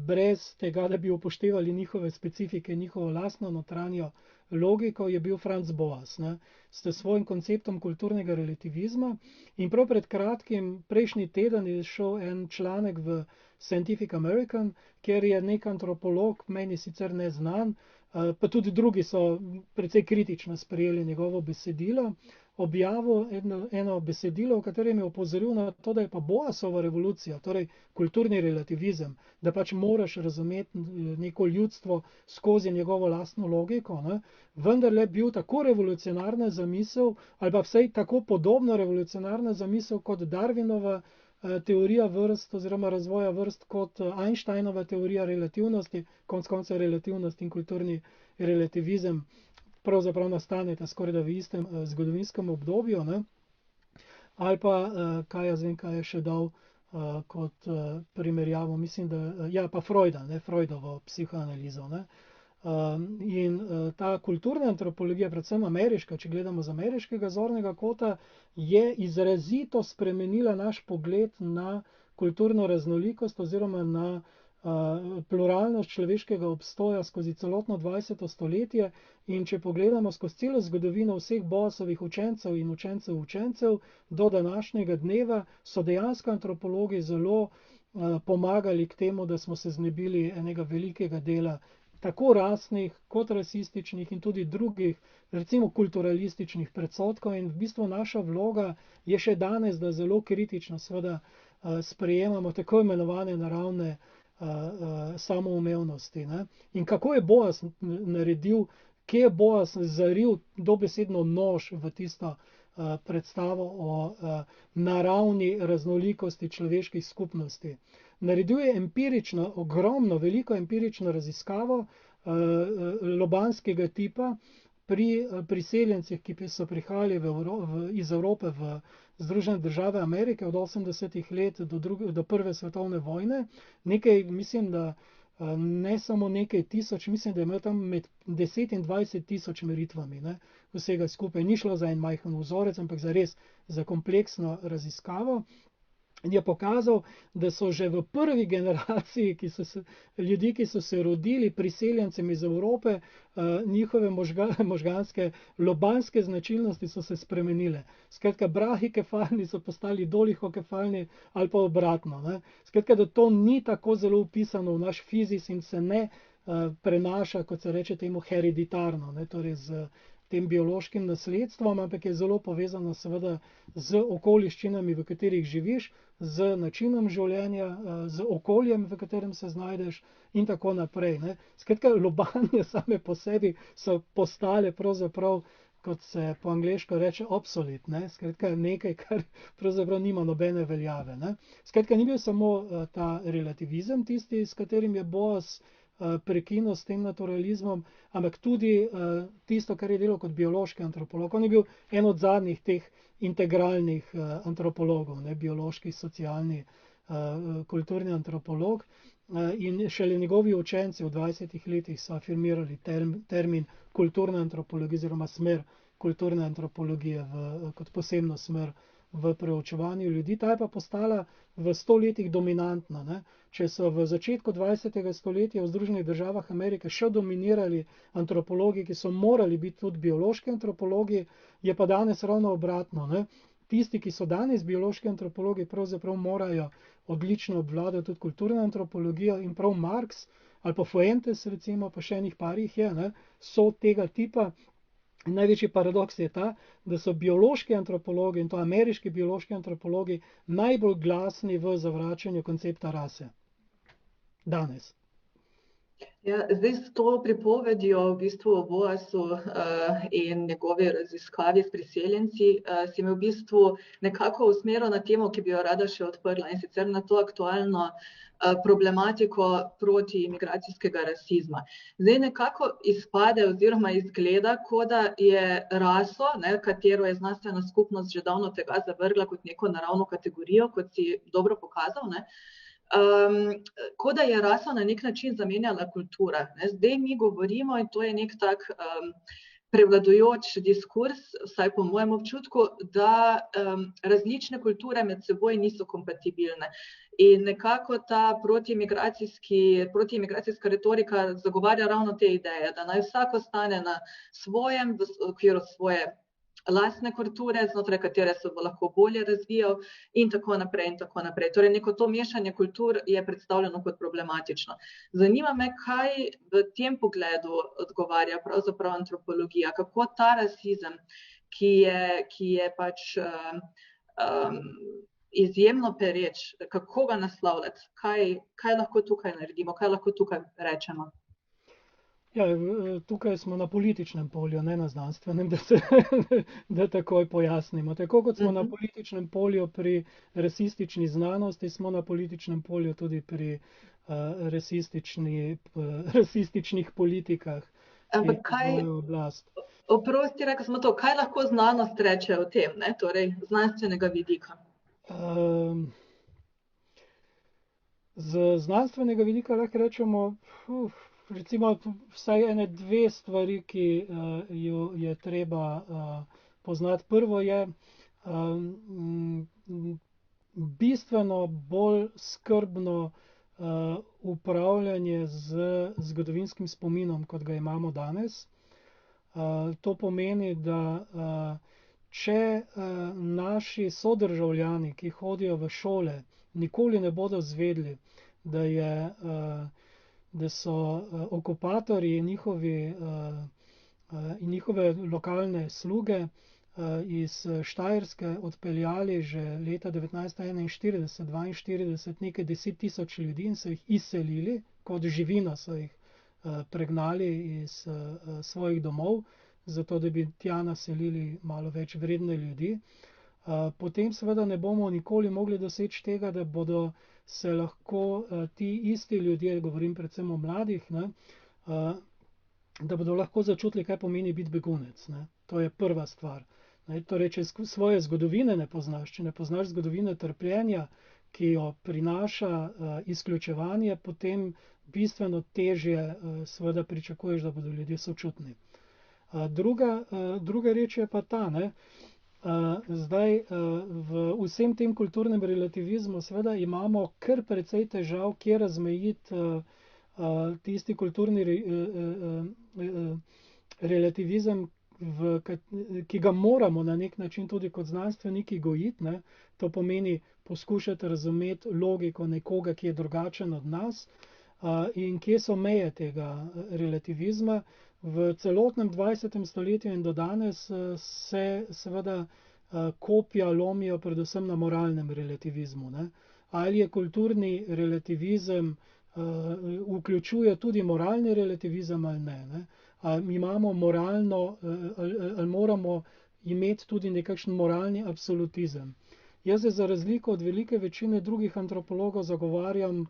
Speaker 2: brez tega, da bi upoštevali njihove specifike, njihovo lastno notranjo logiko, je bil Franz Boas, ne, s svojim konceptom kulturnega relativizma. In prav pred kratkim, prejšnji teden, je šel en članek v Scientific American, kjer je nek antropolog, meni sicer neznan, pa tudi drugi so precej kritično sprejeli njegovo besedilo, objavil eno besedilo, v katerem je opozoril na to, da je pa Boasova revolucija, torej kulturni relativizem, da pač moraš razumeti neko ljudstvo skozi njegovo lastno logiko, ne, vendarle bil tako revolucionarna zamisel, ali pa vsaj tako podobno revolucionarna zamisel kot Darwinova teorija vrst oziroma razvoja vrst, kot Einsteinova teorija relativnosti, konec koncev relativnost in kulturni relativizem pravzaprav nastaneta skoraj da v istem zgodovinskem obdobju, ne. Ali pa, kaj jaz vem, kaj je še dal kot primerjavo, mislim, da, ja, pa Freuda, ne, Freudovo psihoanalizo, ne. In ta kulturna antropologija, predvsem ameriška, če gledamo z ameriškega zornega kota, je izrazito spremenila naš pogled na kulturno raznolikost oziroma na pluralnost človeškega obstoja skozi celotno 20. stoletje. In če pogledamo skozi celo zgodovino vseh Boasovih učencev in učencev do današnjega dneva, so dejansko antropologi zelo pomagali k temu, da smo se znebili enega velikega dela tako rasnih kot rasističnih in tudi drugih, recimo kulturalističnih predsodkov. In v bistvu naša vloga je še danes, da zelo kritično seveda sprejemamo tako imenovane naravne samoumevnosti. Ne. In kako je Boas naredil, kje je Boas zaril dobesedno nož v tisto predstavo o naravni raznolikosti človeških skupnosti. Naredil je empirično, ogromno, veliko empirično raziskavo lobanskega tipa pri priseljencih, ki so prihajali iz Evrope v Združene države Amerike od 80. let do prve svetovne vojne. Nekaj, mislim, da ne samo nekaj tisoč, mislim, da je imel tam med 10 in 20 tisoč meritvami, ne, vsega skupaj. Ni šlo za en majhen vzorec, ampak za res za kompleksno raziskavo. In je pokazal, da so že v prvi generaciji ljudi, ki so se rodili priseljencem iz Evrope, njihove možganske, lobanske značilnosti so se spremenile. Skratka, brahikefalni so postali dolihokefalni ali pa obratno. Ne. Skratka, da to ni tako zelo vpisano v naš fizis in se ne prenaša, kot se reče temu, hereditarno, ne, torej z tem biološkim nasledstvom, ampak je zelo povezano seveda z okoliščinami, v katerih živiš, z načinom življenja, z okoljem, v katerem se znajdeš in tako naprej. Ne. Skratka, lobanje same po sebi so postale pravzaprav, kot se po angleško reče, obsolete, ne. Skratka, nekaj, kar pravzaprav nima nobene veljave. Ne. Skratka, ni bil samo ta relativizem tisti, s katerim je Boas prekinil s tem naturalizmom, ampak tudi tisto, kar je delal kot biološki antropolog. On je bil en od zadnjih teh integralnih antropologov, ne, biološki, socialni, kulturni antropolog, in šele njegovi učenci v 20 letih so afirmirali termin kulturna antropologija oziroma smer kulturne antropologije kot posebno smer v preučevanju ljudi. Ta je pa postala v 100 letih dominantna. Ne? Če so v začetku 20. stoletja v Združenih državah Amerike še dominirali antropologi, ki so morali biti tudi biološki antropologi, je pa danes ravno obratno. Ne? Tisti, ki so danes biološki antropologi, pravzaprav morajo odlično obvladati tudi kulturno antropologijo, in prav Marx ali pa Fuentes, recimo, pa še enih parih je, ne, so tega tipa. Največji paradoks je ta, da so biološki antropologi, in to ameriški biološki antropologi, najbolj glasni v zavračanju koncepta rase. Danes.
Speaker 1: Ja, zdaj s to pripovedjo v bistvu o Boasu in njegovi raziskavi s priseljenci si me v bistvu nekako usmeril na temo, ki bi jo rada še odprla, in sicer na to aktualno problematiko protiimigracijskega rasizma. Zdaj nekako izpade oziroma izgleda, kot da je raso, katero je znanstvena skupnost že davno tega zavrgla kot neko naravno kategorijo, kot si dobro pokazal, kot da je raso na nek način zamenjala kultura. Zdaj mi govorimo, in to je nek tak prevladujoč diskurs, vsaj po mojem občutku, da različne kulture med seboj niso kompatibilne. In nekako ta protiimigracijska retorika zagovarja ravno te ideje, da naj vsak ostane na svojem, v okviru svoje lastne kulture, znotraj katere se bo lahko bolje razvijal, in tako naprej in tako naprej. Torej, neko to mešanje kultur je predstavljeno kot problematično. Zanima me, kaj v tem pogledu odgovarja pravzaprav antropologija, kako ta rasizem, ki je pač izjemno pereč, kako ga naslavljati, kaj lahko tukaj naredimo, kaj lahko tukaj rečemo.
Speaker 2: Ja, tukaj smo na političnem polju, ne na znanstvenem, da takoj pojasnimo. Tako kot smo na političnem polju pri rasistični znanosti, smo na političnem polju tudi pri rasističnih politikah.
Speaker 1: Ampak kaj, oprosti, rekel smo to, kaj lahko znanost reče o tem, torej znanstvenega vidika?
Speaker 2: Z znanstvenega vidika lahko rečemo, recimo vsaj ene dve stvari, ki jo je treba poznati. Prvo je bistveno bolj skrbno upravljanje z zgodovinskim spominom, kot ga imamo danes. To pomeni, da če naši sodržavljani, ki hodijo v šole, nikoli ne bodo zvedeli, da so okupatorji in njihove lokalne sluge iz Štajerske odpeljali že leta 1941-1942 nekaj 10 tisoč ljudi in so jih izselili, kot živino so jih pregnali iz svojih domov, zato da bi tja naselili malo več vredne ljudi. Potem seveda ne bomo nikoli mogli doseči tega, da bodo se lahko ti isti ljudje, govorim predvsem o mladih, da bodo lahko začutili, kaj pomeni biti begunec. To je prva stvar. Torej, če svoje zgodovine ne poznaš, če ne poznaš zgodovine trpljenja, ki jo prinaša izključevanje, potem bistveno težje seveda pričakuješ, da bodo ljudje sočutni. Druga reč je pa ta, zdaj v vsem tem kulturnem relativizmu seveda imamo kar precej težav, kje razmejiti tisti kulturni relativizem, ki ga moramo na nek način tudi kot znanstveniki gojiti. To pomeni poskušati razumeti logiko nekoga, ki je drugačen od nas, in kje so meje tega relativizma. V celotnem 20. stoletju in do danes se seveda kopja lomijo predvsem na moralnem relativizmu. Ali je kulturni relativizem vključuje tudi moralni relativizem ali ne? Ali imamo moralno, ali moramo imeti tudi nekakšen moralni absolutizem? Jaz za razliko od velike večine drugih antropologov zagovarjam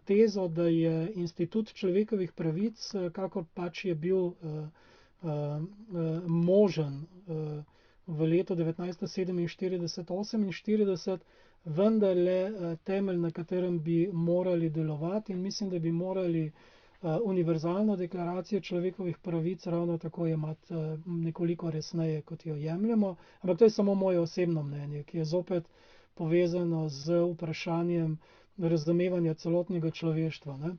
Speaker 2: tezo, da je institut človekovih pravic, kakor pač je bil možen v letu 1947-48, vendarle temelj, na katerem bi morali delovati, in mislim, da bi morali univerzalno deklaracijo človekovih pravic ravno tako jemati nekoliko resneje, kot jo jemljemo. Ampak to je samo moje osebno mnenje, ki je zopet povezano z vprašanjem razumevanja celotnega človeštva, ne.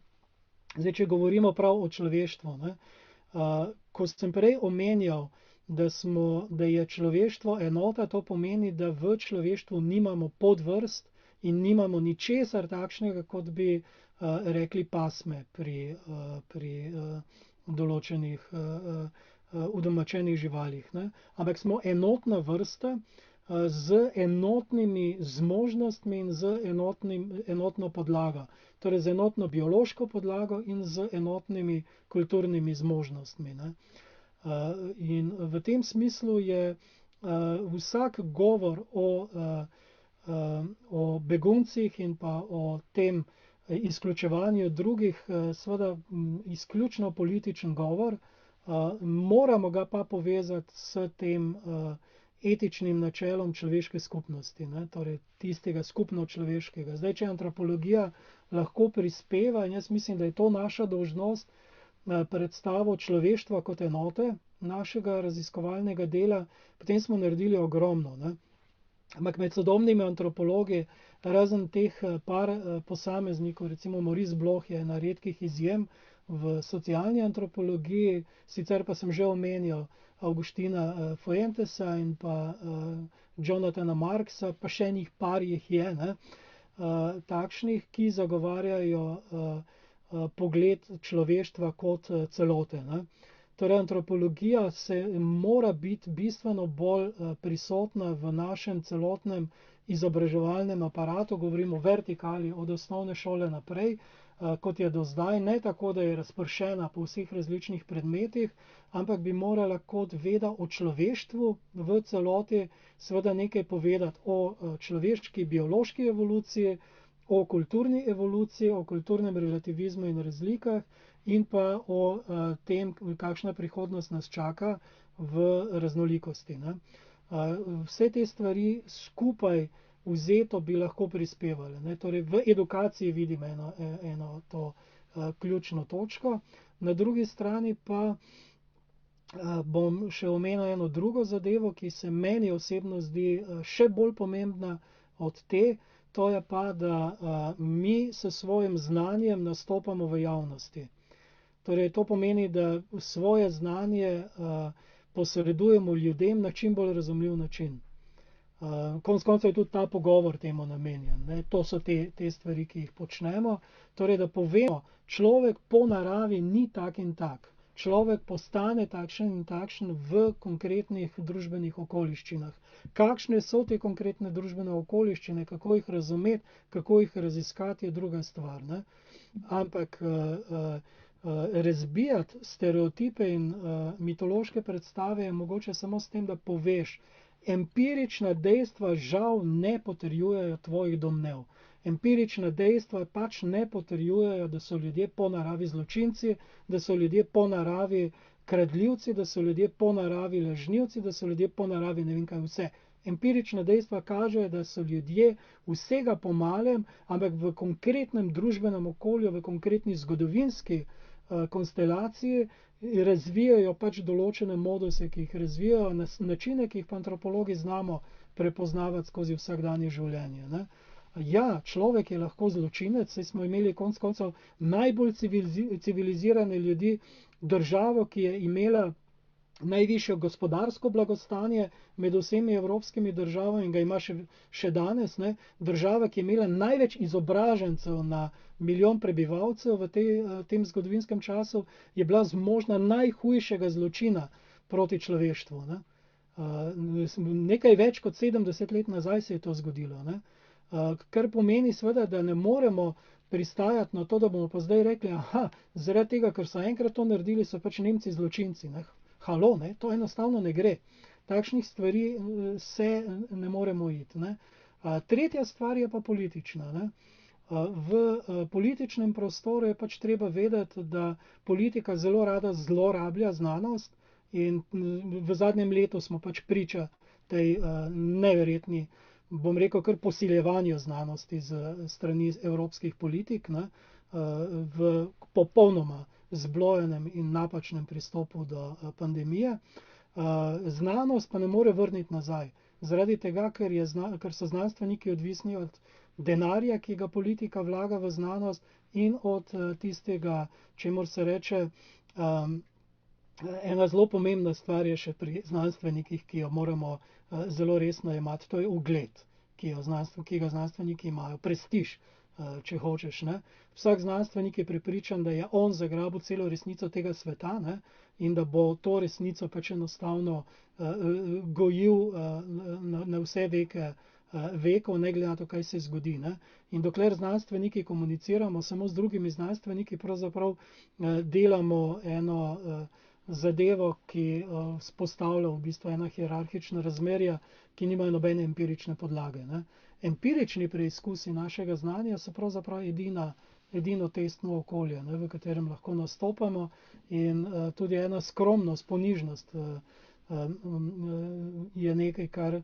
Speaker 2: Zdaj, če govorimo prav o človeštvu, ne, ko sem prej omenjal, da je človeštvo enota, to pomeni, da v človeštvu nimamo podvrst in nimamo ničesar takšnega, kot bi rekli pasme pri določenih udomačenih živalih, ne. Ampak smo enotna vrsta z enotnimi zmožnostmi in z enotno podlago. Torej z enotno biološko podlago in z enotnimi kulturnimi zmožnostmi, ne. In v tem smislu je vsak govor o beguncih in pa o tem izključevanju drugih seveda izključno političen govor, moramo ga pa povezati s tem etičnim načelom človeške skupnosti, ne, torej tistega skupno človeškega. Zdaj, če antropologija lahko prispeva, in jaz mislim, da je to naša dolžnost, predstavo človeštva kot enote našega raziskovalnega dela, potem smo naredili ogromno, ne. Ampak med sodobnimi antropologi, razen teh par posameznikov, recimo Maurice Bloch je ena redkih izjem v socialni antropologiji, sicer pa sem že omenjal Augustina Fuentesa in pa Jonathana Marksa, pa še enih par jih je, ne, takšnih, ki zagovarjajo pogled človeštva kot celote, ne. Torej antropologija se mora biti bistveno bolj prisotna v našem celotnem izobraževalnem aparatu, govorimo o vertikali od osnovne šole naprej, kot je do zdaj, ne tako, da je razpršena po vseh različnih predmetih, ampak bi morala kot veda o človeštvu v celoti seveda nekaj povedati o človeški biološki evoluciji, o kulturni evoluciji, o kulturnem relativizmu in razlikah in pa o tem, kakšna prihodnost nas čaka v raznolikosti, ne. Vse te stvari skupaj vzeto bi lahko prispevali, ne. Torej v edukaciji vidim eno to ključno točko. Na drugi strani pa bom še omenil eno drugo zadevo, ki se meni osebno zdi še bolj pomembna od te, to je pa, da mi s svojim znanjem nastopamo v javnosti. Torej to pomeni, da svoje znanje posredujemo ljudem na čim bolj razumljiv način. Konec koncev je tudi ta pogovor temu namenjen, ne. To so te stvari, ki jih počnemo. Torej, da povemo, človek po naravi ni tak in tak. Človek postane takšen in takšen v konkretnih družbenih okoliščinah. Kakšne so te konkretne družbene okoliščine, kako jih razumeti, kako jih raziskati, je druga stvar, ne. Ampak razbijati stereotipe in mitološke predstave je mogoče samo s tem, da poveš, empirična dejstva žal ne potrjujejo tvojih domnev. Empirična dejstva pač ne potrjujejo, da so ljudje po naravi zločinci, da so ljudje po naravi kradljivci, da so ljudje po naravi lažnivci, da so ljudje po naravi ne vem kaj vse. Empirična dejstva kažejo, da so ljudje vsega po malem, ampak v konkretnem družbenem okolju, v konkretni zgodovinski konstelaciji razvijajo pač določene moduse, ki jih razvijajo, načine, ki jih pa antropologi znamo prepoznavati skozi vsakdanje življenje, ne. Ja, človek je lahko zločinec, saj smo imeli konec koncev najbolj civilizirane ljudi, državo, ki je imela najvišje gospodarsko blagostanje med vsemi evropskimi državami in ga ima še danes, ne. Država, ki je imela največ izobražencev na milijon prebivalcev v tem zgodovinskem času, je bila zmožna najhujšega zločina proti človeštvu, ne. Nekaj več kot 70 let nazaj se je to zgodilo, ne. Kar pomeni seveda, da ne moremo pristajati na to, da bomo pa zdaj rekli, zaradi tega, ker so enkrat to naredili, so pač Nemci zločinci, ne. Halo, ne, to enostavno ne gre. Takšnih stvari se ne moremo iti, ne. Tretja stvar je pa politična, ne. V političnem prostoru je pač treba vedeti, da politika zelo rada zlorablja znanost in v zadnjem letu smo pač priča tej neverjetni bom rekel, kar posiljevanju znanosti z strani evropskih politik, ne, v popolnoma zblojenem in napačnem pristopu do pandemije. Znanost pa ne more vrniti nazaj. Zaradi tega, ker so znanstveniki odvisni od denarja, ki ga politika vlaga v znanost, in od tistega, čemur se reče, ena zelo pomembna stvar je še pri znanstvenikih, ki jo moramo zelo resno jemati, to je ugled, ki ga znanstveniki imajo, prestiž, če hočeš. Ne? Vsak znanstvenik je prepričan, da je on zagrabil celo resnico tega sveta, ne? In da bo to resnico pač enostavno gojil na vse veke vekov, ne glede na to, kaj se zgodi. Ne? In dokler znanstveniki komuniciramo samo z drugimi znanstveniki, pravzaprav delamo eno zadevo, ki vzpostavlja v bistvu ena hierarhična razmerja, ki nimajo nobene empirične podlage. Ne? Empirični preizkusi našega znanja so pravzaprav edino testno okolje, ne, v katerem lahko nastopamo, in tudi ena skromnost, ponižnost je nekaj, kar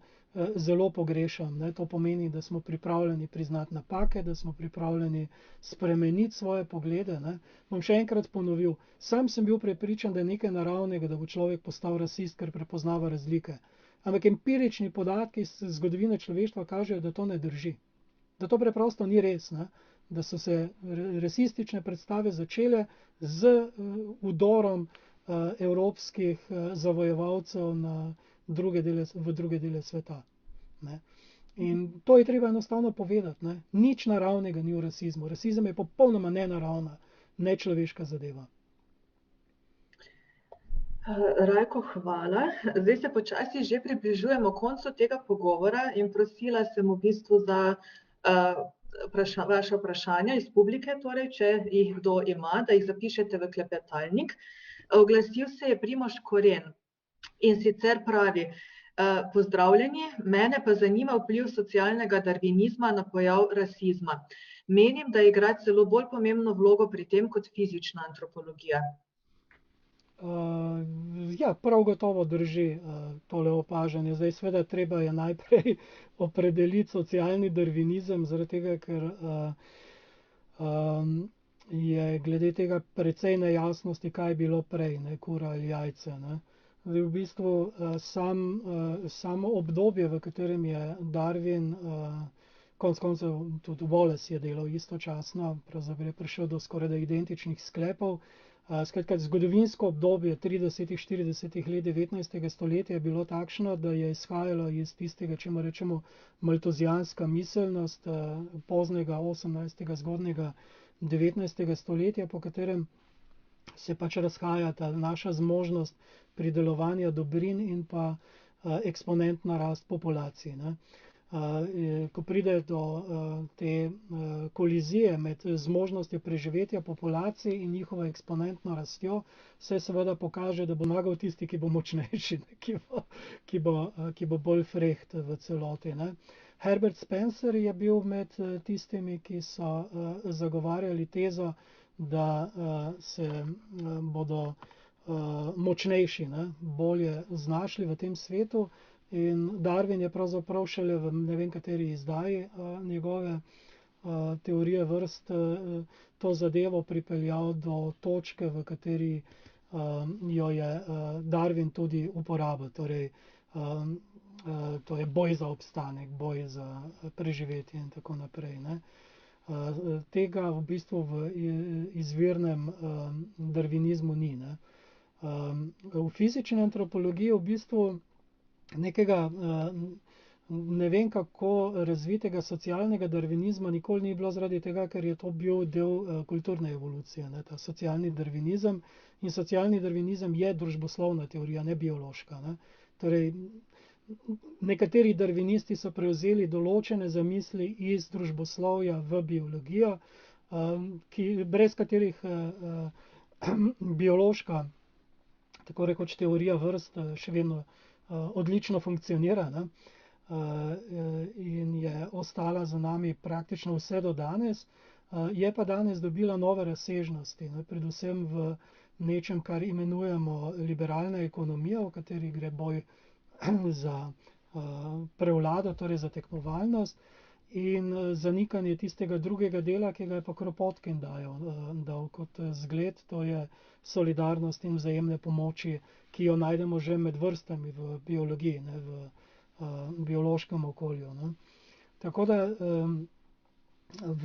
Speaker 2: zelo pogrešam. Ne. To pomeni, da smo pripravljeni priznati napake, da smo pripravljeni spremeniti svoje poglede. Ne. Bom še enkrat ponovil, sam sem bil prepričan, da je nekaj naravnega, da bo človek postal rasist, ker prepoznava razlike. Ampak empirični podatki iz zgodovine človeštva kažejo, da to ne drži. Da to preprosto ni res. Ne. Da so se rasistične predstave začele z vdorom evropskih zavojevalcev v druge dele sveta. Ne. In to je treba enostavno povedati. Ne. Nič naravnega ni v rasizmu. Rasizem je popolnoma nenaravna, nečloveška zadeva.
Speaker 1: Rajko, hvala. Zdaj se počasi že približujemo koncu tega pogovora in prosila sem v bistvu za vaše vprašanja iz publike, torej, če jih kdo ima, da jih zapišete v klepetalnik. Oglasil se je Primož Koren in sicer pravi: pozdravljeni, mene pa zanima vpliv socialnega darvinizma na pojav rasizma. Menim, da igra celo bolj pomembno vlogo pri tem kot fizična antropologija.
Speaker 2: Ja, prav gotovo drži tole opažanje. Zdaj, seveda, treba je najprej opredeliti socialni darvinizem, zaradi tega, ker je glede tega precej nejasnosti, kaj je bilo prej, ne, kura ali jajce. Ne. Zdaj, v bistvu samo obdobje, v katerem je Darwin, konec koncev tudi Wallace je delal istočasno, pravzaprav je prišel do skoraj identičnih sklepov. Skratka, zgodovinsko obdobje 30-40 let 19. stoletja je bilo takšno, da je izhajalo iz tistega, čemu rečemo maltuzijanska miselnost poznega 18. zgodnega 19. stoletja, po katerem se pač razhajata naša zmožnost pridelovanja dobrin in pa eksponentna rast populacij. Ne. Ko pride do te kolizije med zmožnostjo preživetja populacij in njihovo eksponentno rastjo, se seveda pokaže, da bo zmagal tisti, ki bo močnejši, ki bo bolj freht v celoti. Ne. Herbert Spencer je bil med tistimi, ki so zagovarjali tezo, da se bodo močnejši, ne, bolje znašli v tem svetu. In Darwin je pravzaprav šele v ne vem kateri izdaji njegove teorije vrst to zadevo pripeljal do točke, v kateri jo je Darwin tudi uporabil. Torej, to je boj za obstanek, boj za preživetje in tako naprej. Ne. Tega v bistvu v izvirnem darvinizmu ni. Ne. V fizični antropologiji v bistvu nekega ne vem kako razvitega socialnega darvinizma nikoli ni bilo, zaradi tega, ker je to bil del kulturne evolucije, ne, ta socialni darvinizem. In socialni darvinizem je družboslovna teorija, ne biološka. Ne. Torej, nekateri darvinisti so prevzeli določene zamisli iz družboslovja v biologijo, brez katerih biološka, tako rekoč teorija vrst, še vedno odlično funkcionira, ne, in je ostala za nami praktično vse do danes. Je pa danes dobila nove razsežnosti, ne, predvsem v nečem, kar imenujemo liberalna ekonomija, v kateri gre boj za prevlado, torej za tekmovalnost, in zanikanje tistega drugega dela, ki ga je pa Kropotkin dal kot zgled, to je solidarnost in vzajemne pomoči, ki jo najdemo že med vrstami v biologiji, ne, v biološkem okolju. Ne. Tako da v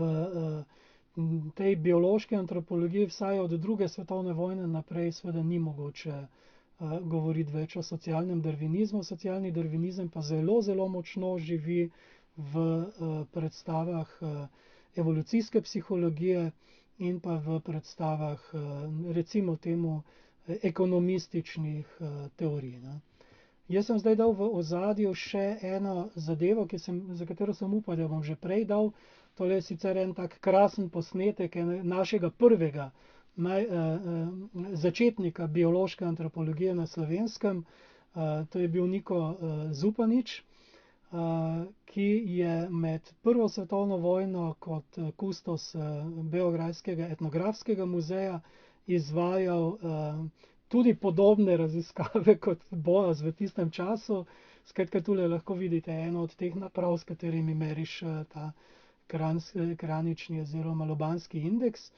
Speaker 2: tej biološki antropologiji vsaj od druge svetovne vojne naprej seveda ni mogoče govoriti več o socialnem darvinizmu. Socialni darvinizem pa zelo, zelo močno živi v predstavah evolucijske psihologije in pa v predstavah, recimo temu, ekonomističnih teorij. Ne. Jaz sem zdaj dal v ozadju še eno zadevo, za katero sem upal, da bom že prej dal. Tole je sicer en tak krasen posnetek našega prvega začetnika biološke antropologije na Slovenskem. To je bil Niko Zupanič, ki je med Prvo svetovno vojno kot kustos Beograjskega etnografskega muzeja izvajal tudi podobne raziskave kot Boas v tistem času. Skratka, tule lahko vidite eno od teh naprav, s katerimi meriš ta kranični oziroma lobanski indeks.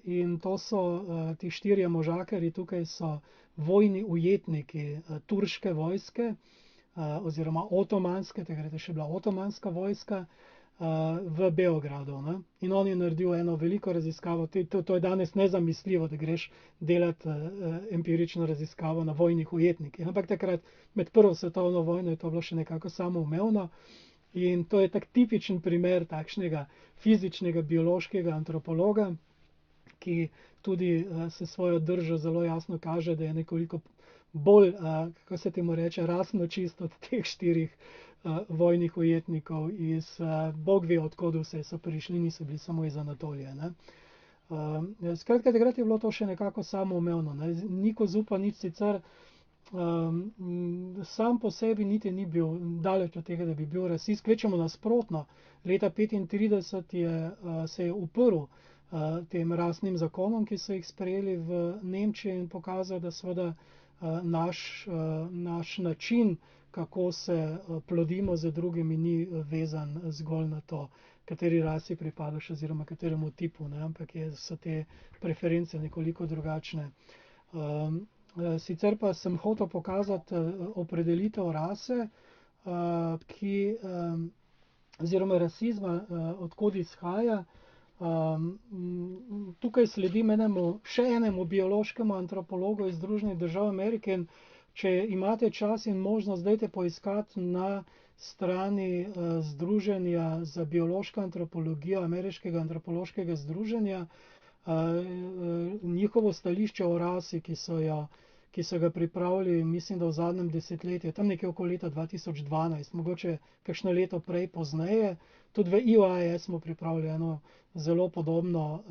Speaker 2: In to so ti štirje možakarji, tukaj so vojni ujetniki turške vojske oziroma otomanske, takrat je še bila otomanska vojska, v Beogradu. Ne? In on je naredil eno veliko raziskavo, to je danes nezamisljivo, da greš delati empirično raziskavo na vojnih ujetnikih. Ampak takrat med Prvo svetovno vojno je to bilo še nekako samoumevno. In to je tak tipičen primer takšnega fizičnega, biološkega antropologa, ki tudi se svojo držo zelo jasno kaže, da je nekoliko bolj, kako se temu reče, rasno čist od teh štirih vojnih ujetnikov iz Bog ve od kod vse so prišli, niso bili samo iz Anatolije. Ne. Skratka, takrat je bilo to še nekako samoumevno. Ne. Niko Zupanič sicer sam po sebi niti ni bil daleč od tega, da bi bil rasist, kvečemo nasprotno. Leta 1935 se je uprl tem rasnim zakonom, ki so jih sprejeli v Nemčiji, in pokazal, da seveda naš način, kako se plodimo z drugimi, ni vezan zgolj na to, kateri rasi pripadaš oziroma kateremu tipu, ne, ampak so te preference nekoliko drugačne. Sicer pa sem hotel pokazati opredelitev rase, oziroma rasizma, odkod izhaja. Tukaj sledim še enemu biološkemu antropologu iz Združenih držav Amerike, in če imate čas in možnost, dajte poiskati na strani Združenja za biološko antropologijo, Ameriškega antropološkega združenja, njihovo stališče o rasi, ki so ga pripravili, mislim, da v zadnjem desetletju, tam nekje okoli leta 2012, mogoče kakšno leto prej, pozneje. Tudi v IOAS smo pripravili eno zelo podobno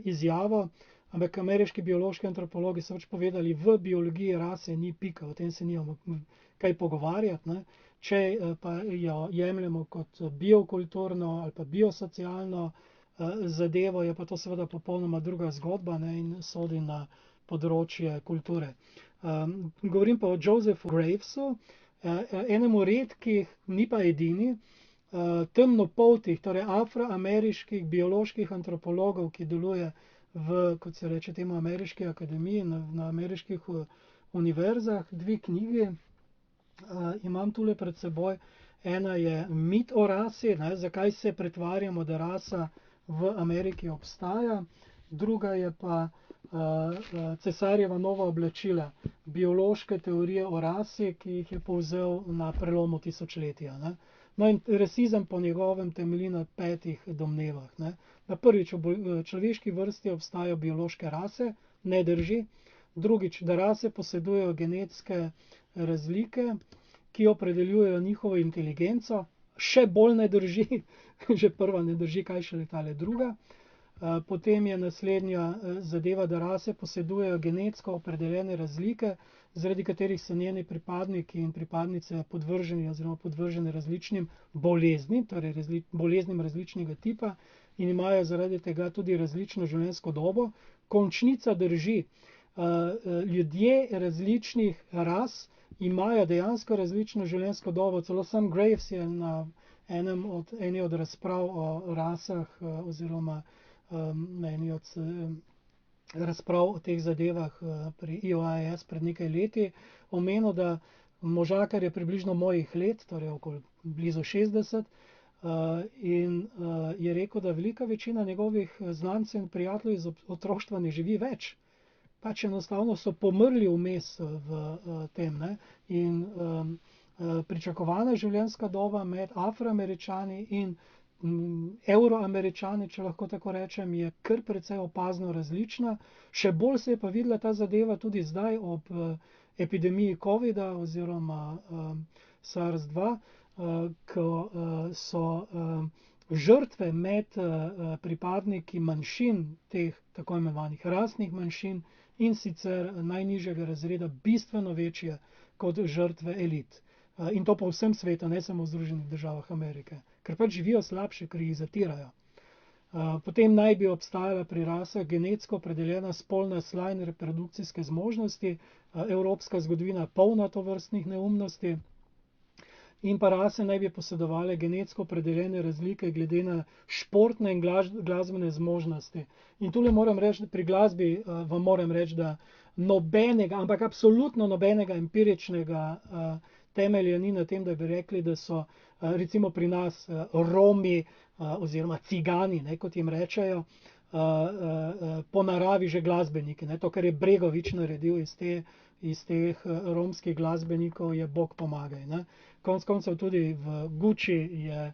Speaker 2: izjavo, ampak ameriški biološki antropologi so povedali, v biologiji rase ni pika, o tem se nimamo kaj pogovarjati. Ne. Če pa jo jemljemo kot biokulturno ali pa biosocialno zadevo, je pa to seveda popolnoma druga zgodba, ne, in sodi na področje kulture. Govorim pa o Josephu Gravesu, enemu redkih, ni pa edini, temnopoltih, torej afroameriških bioloških antropologov, ki deluje v, kot se reče temu, ameriški akademiji, na ameriških univerzah. Dve knjigi imam tule pred seboj. Ena je Mit o rasi, ne, zakaj se pretvarjamo, da rasa v Ameriki obstaja. Druga je pa Cesarjeva nova oblačila, biološke teorije o rasi, ki jih je povzel na prelomu tisočletja. Ne. No, in rasizem po njegovem temelji na 5 domnevah. Ne. Na prvič, v človeški vrsti obstajajo biološke rase, ne drži. Drugič, da rase posedujejo genetske razlike, ki opredeljujejo njihovo inteligenco, še bolj ne drži, že prva ne drži, kaj šele tale druga. Potem je naslednja zadeva, da rase posedujejo genetsko opredeljene razlike, zaradi katerih so njeni pripadniki in pripadnice podvržene različnim boleznim, torej boleznim različnega tipa, in imajo zaradi tega tudi različno življenjsko dobo. Končnica drži. Ljudje različnih ras imajo dejansko različno življenjsko dobo. Celo sam Graves je na eni od razprav o rasah oziroma na eni od razprav o teh zadevah pri IOIS pred nekaj leti omenil, da možakar je približno mojih let, torej okoli blizu 60, in je rekel, da velika večina njegovih znancev in prijateljev iz otroštva ne živi več. Pač enostavno so pomrli vmes v tem. Ne? In pričakovana življenjska doba med Afroameričani in Evroameričani, če lahko tako rečem, je kar precej opazno različna. Še bolj se je pa videla ta zadeva tudi zdaj ob epidemiji covida oziroma SARS-2, ko so žrtve med pripadniki manjšin, teh tako imenovanih rasnih manjšin in sicer najnižjega razreda bistveno večje kot žrtve elit. In to po vsem svetu, ne samo v Združenih državah Amerike, ker pač živijo slabše, ker jih zatirajo. Potem naj bi obstajala pri rasah genetsko opredeljena spolna sla in reprodukcijske zmožnosti, evropska zgodovina polna tovrstnih neumnosti, in pa rase naj bi posedovale genetsko opredeljene razlike glede na športne in glasbene zmožnosti. In tule moram reči, pri glasbi vam moram reči, da nobenega, ampak absolutno nobenega empiričnega temelja ni na tem, da bi rekli, da so recimo pri nas Romi oziroma Cigani, ne, kot jim rečejo, po naravi že glasbeniki. Ne. To, kar je Bregović naredil iz teh romskih glasbenikov, je Bog pomagaj. Ne. Konec koncev tudi v Guči je,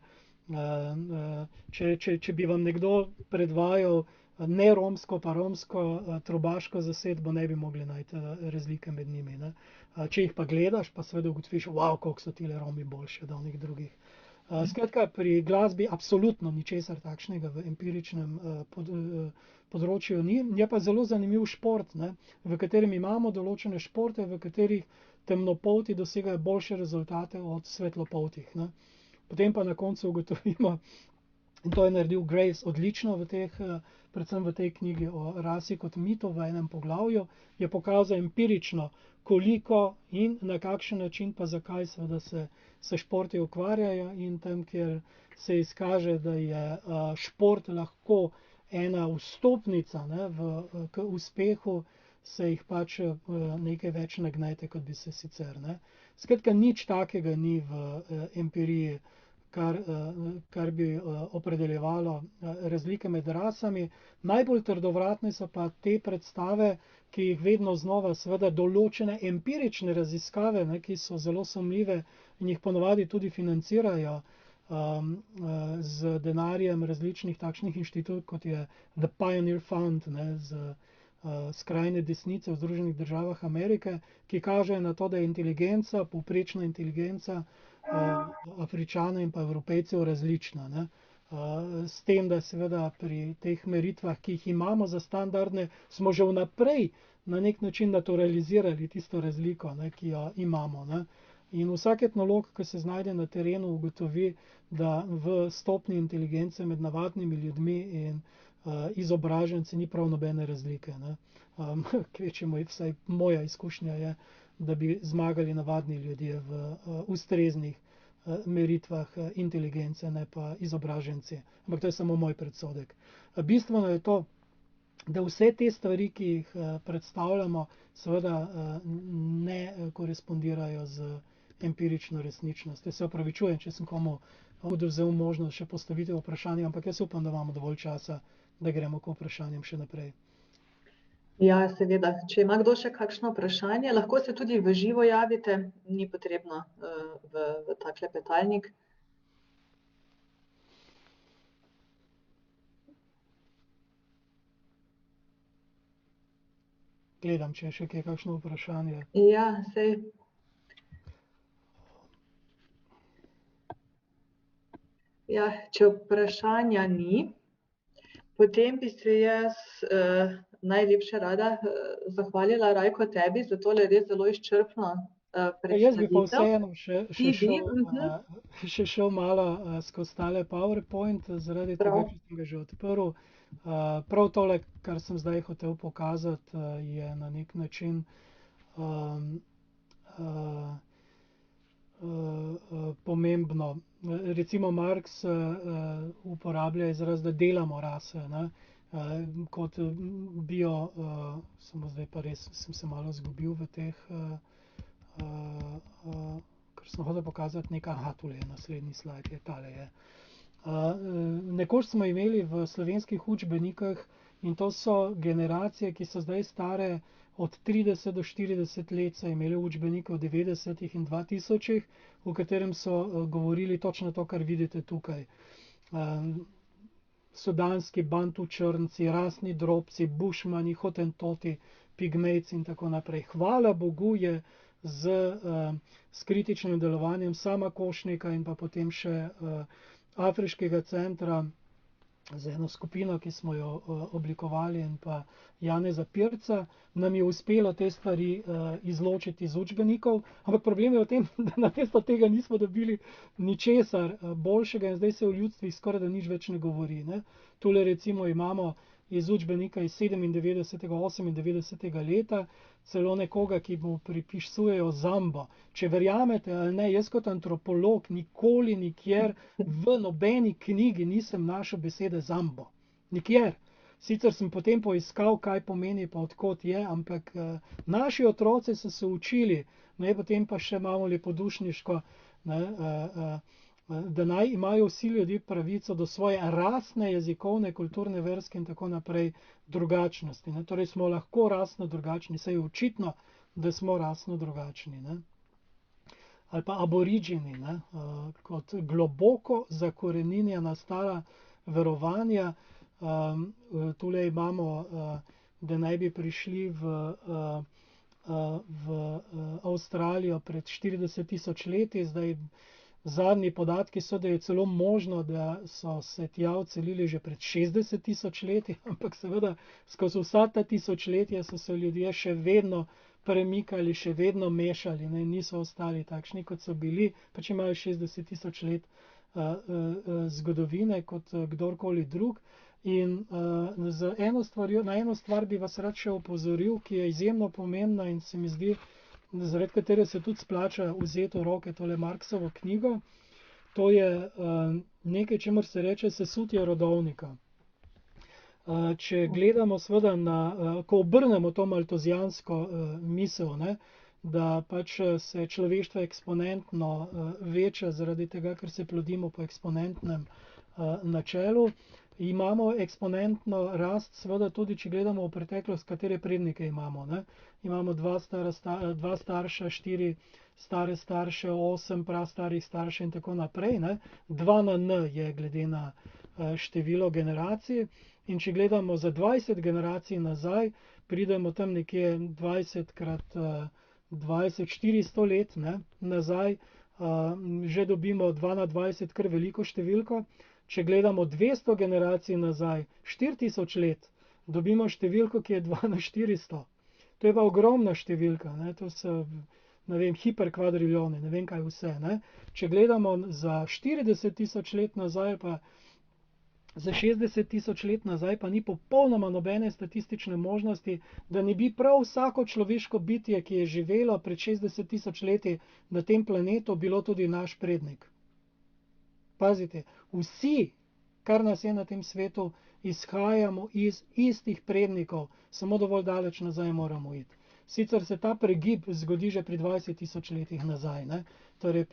Speaker 2: če bi vam nekdo predvajal ne romsko pa romsko trubaško zasedbo, ne bi mogli najti razlike med njimi. Ne. Če jih pa gledaš, pa seveda ugotoviš, wow, koliko so tile Romi boljši od onih drugih. Skratka, pri glasbi absolutno ničesar takšnega v empiričnem področju ni. Je pa zelo zanimiv šport, ne, v katerem imamo določene športe, v katerih temnopolti dosegajo boljše rezultate od svetlopoltih. Ne. Potem pa na koncu ugotovimo, in to je naredil Graves odlično predvsem v tej knjigi o rasi kot mitu v enem poglavju, je pokazal empirično, koliko in na kakšen način pa zakaj seveda se športi ukvarjajo, in tam, kjer se izkaže, da je šport lahko ena vstopnica, ne, k uspehu, se jih pač nekaj več nagnete, kot bi se sicer. Ne. Skratka, nič takega ni v empiriji, kar bi opredeljevalo razlike med rasami. Najbolj trdovratne so pa te predstave, ki jih vedno znova seveda določene empirične raziskave, ne, ki so zelo sumljive in jih ponavadi tudi financirajo z denarjem različnih takšnih inštitutov, kot je The Pioneer Fund, ne, z skrajne desnice v Združenih državah Amerike, ki kažejo na to, da je inteligenca, povprečna inteligenca Afričanov in pa Evropejcev različna. Ne. S tem, da seveda pri teh meritvah, ki jih imamo za standardne, smo že vnaprej na nek način naturalizirali tisto razliko, ne, ki jo imamo. Ne. In vsak etnolog, ki se znajde na terenu, ugotovi, da v stopni inteligence med navadnimi ljudmi in izobraženci ni prav nobene razlike. Ne. Kvečjemu, vsaj moja izkušnja je, da bi zmagali navadni ljudje v ustreznih meritvah inteligence, ne pa izobraženci. Ampak to je samo moj predsodek. Bistveno je to, da vse te stvari, ki jih predstavljamo, seveda ne korespondirajo z empirično resničnostjo. Se opravičujem, če sem komu odvzel možnost še postaviti vprašanje, ampak jaz upam, da imamo dovolj časa, da gremo k vprašanjem še naprej.
Speaker 1: Ja, seveda. Če ima kdo še kakšno vprašanje, lahko se tudi v živo javite, ni potrebno v ta klepetalnik.
Speaker 2: Gledam, če je še kje kakšno vprašanje.
Speaker 1: Ja, sej. Ja, če vprašanja ni, potem bi se jaz najlepše rada zahvalila, Rajko, tebi za tole res zelo izčrpno predstavitev.
Speaker 2: Jaz bi pa vseeno še šel malo skozi tale PowerPoint, zaradi tega, če sem ga že odprl. Prav tole, kar sem zdaj hotel pokazati, je na nek način pomembno. Recimo Marx uporablja izraz, da delamo rase, ne? Kot samo zdaj pa res sem se malo zgubil v teh, ker sem hotel pokazati nekaj, tule je naslednji slajd, tale je. Nekoč smo imeli v slovenskih učbenikih, in to so generacije, ki so zdaj stare od 30 do 40 let, so imeli učbenike v 90-ih in 2000-ih, v katerem so govorili točno to, kar vidite tukaj. Sudanski bantu črnci, rasni drobci, bušmani, hotentoti, pigmejci in tako naprej. Hvala Bogu je s kritičnim delovanjem sama Košnika in pa potem še Afriškega centra z eno skupino, ki smo jo oblikovali, in pa Janeza Pirca, nam je uspelo te stvari izločiti iz učbenikov, ampak problem je v tem, da namesto tega nismo dobili ničesar boljšega in zdaj se v ljudstvi skoraj da nič več ne govori. Ne? Tule recimo imamo iz učbenika iz 97. 98. leta celo nekoga, ki mu pripisujejo Zambo. Če verjamete ali ne, jaz kot antropolog nikoli nikjer v nobeni knjigi nisem našel besede Zambo. Nikjer. Sicer sem potem poiskal, kaj pomeni pa odkot je, ampak naši otroci so se učili, ne, potem pa še imamo lepodušniško, ne, da naj imajo vsi ljudje pravico do svoje rasne, jezikovne, kulturne, verske in tako naprej drugačnosti. Ne. Torej smo lahko rasno drugačni, saj je očitno, da smo rasno drugačni. Ne. Ali pa aboriđini, ne, kot globoko zakoreninjena stara verovanja. Tule imamo, da naj bi prišli v Avstralijo pred 40 tisoč leti, zdaj zadnji podatki so, da je celo možno, da so se tja odselili že pred 60 tisoč leti, ampak seveda skozi vsa ta tisočletja so se ljudje še vedno premikali, še vedno mešali, ne, niso ostali takšni, kot so bili, pač imajo 60 tisoč let zgodovine kot kdorkoli drug. In na eno stvar bi vas rad še opozoril, ki je izjemno pomembna in se mi zdi, zaradi katere se tudi splača vzeti v roke tole Marxovo knjigo. To je nekaj, čemur se reče sesutje rodovnika. Če gledamo seveda ko obrnemo to maltozijansko misel, ne, da pač se človeštvo eksponentno veča zaradi tega, ker se plodimo po eksponentnem načelu, imamo eksponentno rast, seveda tudi, če gledamo v preteklost, katere prednike imamo. Ne? Imamo dva starša, 4 stare starše, 8 prastarih staršev in tako naprej. Ne? 2 na N je glede na število generacij. In če gledamo za 20 generacij nazaj, pridemo tam nekje 20 krat 20, 400 let, ne? Nazaj, že dobimo 2 na 20, kar veliko številko. Če gledamo 200 generacij nazaj, 4000 let, dobimo številko, ki je 2 na 400. To je pa ogromna številka, ne? To so, ne vem, hiperkvadriljoni, ne vem kaj vse. Ne? Če gledamo za 40 tisoč let nazaj, pa za 60 tisoč let nazaj, pa ni popolnoma nobene statistične možnosti, da ne bi prav vsako človeško bitje, ki je živelo pred 60 tisoč leti na tem planetu, bilo tudi naš prednik. Pazite, vsi, kar nas je na tem svetu, izhajamo iz istih prednikov, samo dovolj daleč nazaj moramo iti. Sicer se ta pregib zgodi že pri 20 tisoč letih nazaj, ne? Torej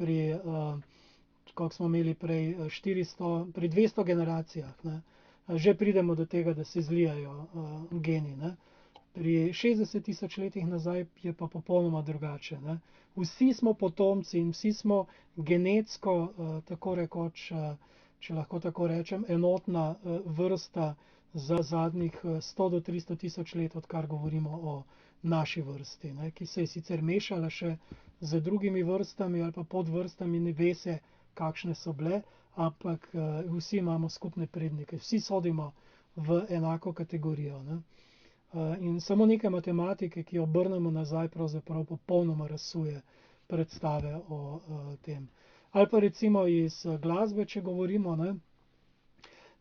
Speaker 2: koliko smo imeli prej, 400, pri 200 generacijah, ne? Že pridemo do tega, da se zlijajo geni. Ne? Pri 60 tisoč letih nazaj je pa popolnoma drugače. Ne? Vsi smo potomci in vsi smo genetsko, tako rekoč, če lahko tako rečem, enotna vrsta za zadnjih 100 do 300 tisoč let, odkar govorimo o naši vrsti, ne? Ki se je sicer mešala še z drugimi vrstami ali pa podvrstami, ne ve se, kakšne so bile, ampak vsi imamo skupne prednike, vsi sodimo v enako kategorijo. Ne? In samo nekaj matematike, ki jo obrnemo nazaj, pravzaprav popolnoma razsuje predstave o tem. Ali pa recimo iz glasbe, če govorimo, ne?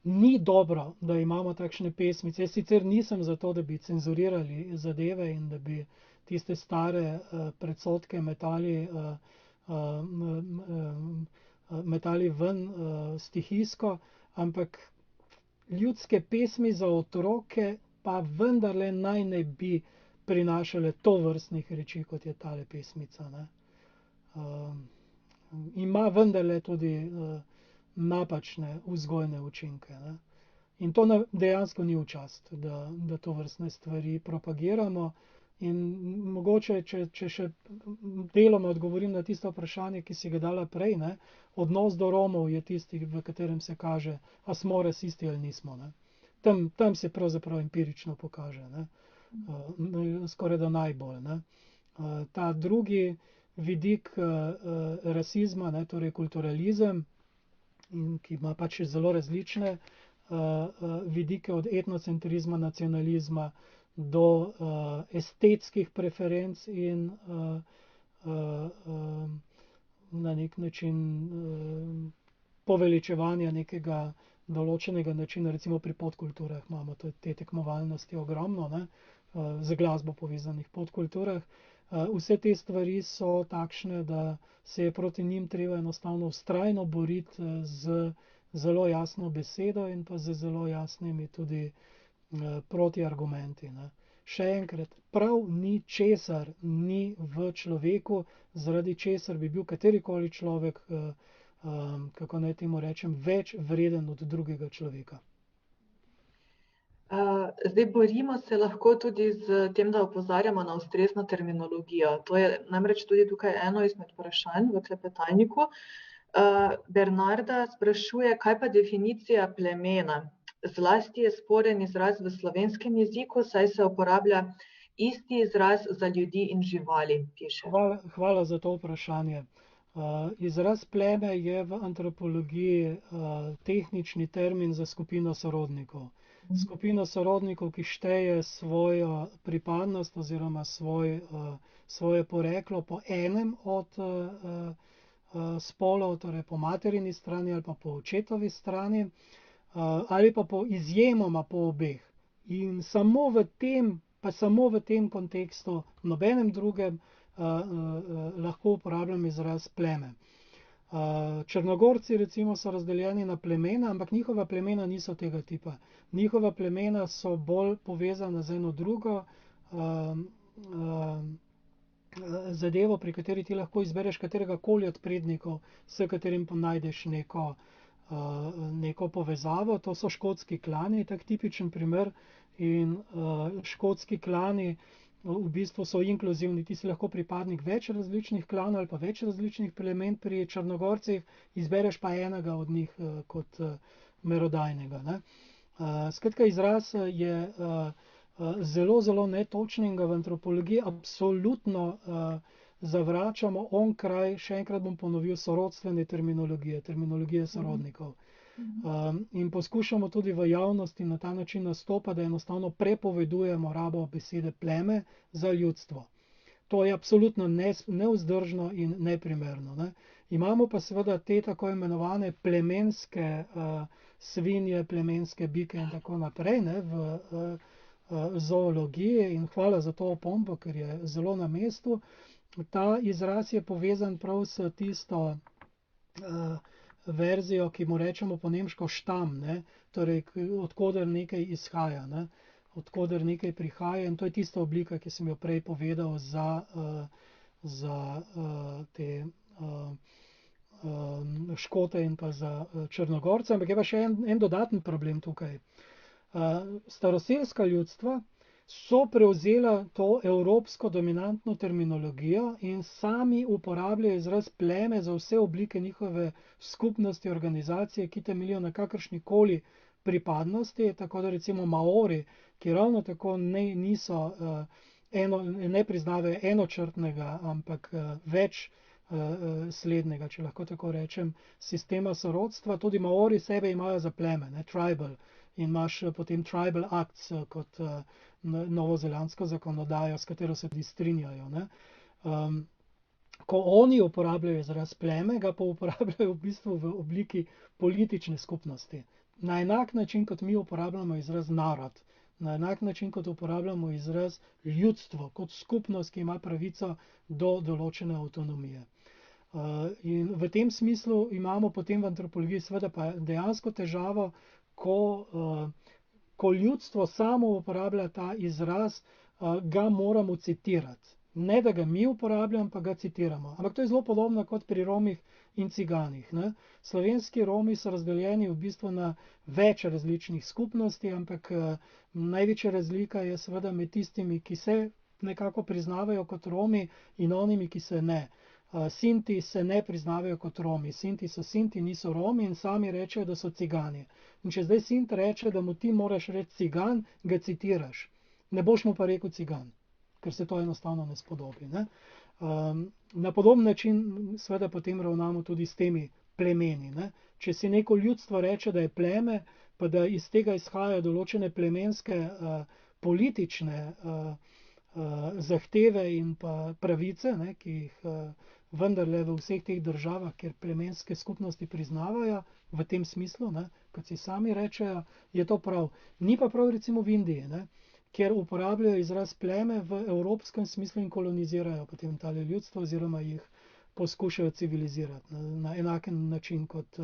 Speaker 2: Ni dobro, da imamo takšne pesmice. Jaz sicer nisem za to, da bi cenzurirali zadeve in da bi tiste stare predsodke metali ven stihijsko, ampak ljudske pesmi za otroke pa vendarle naj ne bi prinašale tovrstnih reči, kot je tale pesmica, ne. Ima vendarle tudi napačne vzgojne učinke, ne. In to dejansko ni v čast, da tovrstne stvari propagiramo. In mogoče, če še deloma odgovorim na tisto vprašanje, ki si ga dala prej, ne, odnos do Romov je tisti, v katerem se kaže, a smo rasisti ali nismo, ne. Tam se pravzaprav empirično pokaže, ne. Skoraj da najbolj, ne. Ta drugi vidik rasizma, ne, torej kulturalizem, ki ima pač zelo različne vidike, od etnocentrizma, nacionalizma do estetskih preferenc in na nek način poveličevanja nekega določenega načina. Recimo pri podkulturah imamo te tekmovalnosti ogromno, ne, z glasbo povezanih podkulturah. Vse te stvari so takšne, da se je proti njim treba enostavno vztrajno boriti z zelo jasno besedo in pa z zelo jasnimi tudi protiargumenti, ne. Še enkrat, prav ničesar ni v človeku, zaradi česar bi bil katerikoli človek, kako naj temu rečem, več vreden od drugega človeka.
Speaker 1: Zdaj, borimo se lahko tudi z tem, da opozarjamo na ustrezno terminologijo. To je namreč tudi tukaj eno izmed vprašanj v klepetalniku. Bernarda sprašuje, kaj pa definicija plemena? Zlasti je sporen izraz v slovenskem jeziku, saj se uporablja isti izraz za ljudi in živali, piše.
Speaker 2: Hvala za to vprašanje. Izraz pleme je v antropologiji tehnični termin za skupino sorodnikov. Skupino sorodnikov, ki šteje svojo pripadnost oziroma svoje poreklo po enem od spolov, torej po materini strani ali pa po očetovi strani, ali pa po izjemoma po obeh. In samo v tem kontekstu, nobenem drugem, lahko uporabljam izraz pleme. Črnogorci recimo so razdeljeni na plemena, ampak njihova plemena niso tega tipa. Njihova plemena so bolj povezana z eno drugo zadevo, pri kateri ti lahko izbereš kateregakoli od prednikov, s katerim pa najdeš neko povezavo. To so škotski klani, tak tipičen primer. In škotski klani v bistvu so inkluzivni, ti si lahko pripadnik več različnih klanov ali pa več različnih plemen. Pri Črnogorcih izbereš pa enega od njih kot merodajnega, ne. Skratka, izraz je zelo, zelo netočen in ga v antropologiji absolutno zavračamo onkraj, še enkrat bom ponovil, sorodstvene terminologije sorodnikov. In poskušamo tudi v javnosti na ta način nastopati, da enostavno prepovedujemo rabo besede pleme za ljudstvo. To je absolutno nevzdržno in neprimerno, ne. Imamo pa seveda te tako imenovane plemenske svinje, plemenske bike in tako naprej, ne, v zoologiji, in hvala za to opombo, ker je zelo na mestu. Ta izraz je povezan prav s tisto verzijo, ki mu rečemo po nemško štam, ne, torej odkoder nekaj izhaja, ne, odkoder nekaj prihaja, in to je tista oblika, ki sem jo prej povedal za te Škote in pa za Črnogorce. Ampak je pa še en dodaten problem tukaj. Staroselska ljudstva so prevzela to evropsko dominantno terminologijo in sami uporabljajo izraz pleme za vse oblike njihove skupnosti, organizacije, ki temeljijo na kakršnikoli pripadnosti. Tako da recimo Maori, ki ravno tako niso ne priznavajo enočrtnega, ampak več slednega, če lahko tako rečem, sistema sorodstva. Tudi Maori sebe imajo za pleme, ne, tribal. In imaš potem tribal acts kot novozelandsko zakonodajo, s katero se tudi strinjajo, ne. Ko oni uporabljajo izraz pleme, ga pa uporabljajo v bistvu v obliki politične skupnosti. na enak način, kot mi uporabljamo izraz narod, na enak način, kot uporabljamo izraz ljudstvo, kot skupnost, ki ima pravico do določene avtonomije. In v tem smislu imamo potem v antropologiji seveda pa dejansko težavo, ko ljudstvo samo uporablja ta izraz, ga moramo citirati. Ne, da ga mi uporabljamo, pa ga citiramo. Ampak to je zelo podobno kot pri Romih in Ciganih. Ne? Slovenski Romi so razdeljeni v bistvu na več različnih skupnosti, ampak največja razlika je seveda med tistimi, ki se nekako priznavajo kot Romi in onimi, ki se ne. Sinti se ne priznavajo kot Romi. Sinti so Sinti, niso Romi in sami rečejo, da so Cigani. In če zdaj Sint reče, da mu ti moraš reči Cigan, ga citiraš. Ne boš mu pa rekel Cigan, ker se to enostavno ne spodobi. Ne? Na podoben način seveda potem ravnamo tudi s temi plemeni. Ne? Če si neko ljudstvo reče, da je pleme, pa da iz tega izhajajo določene plemenske politične zahteve in pa pravice, ne, ki jih vendarle v vseh teh državah, kjer plemenske skupnosti priznavajo, v tem smislu, ne, kot si sami rečejo, je to prav. Ni pa prav recimo v Indiji, ne, kjer uporabljajo izraz pleme v evropskem smislu in kolonizirajo potem tale ljudstvo oziroma jih poskušajo civilizirati na enaken način, kot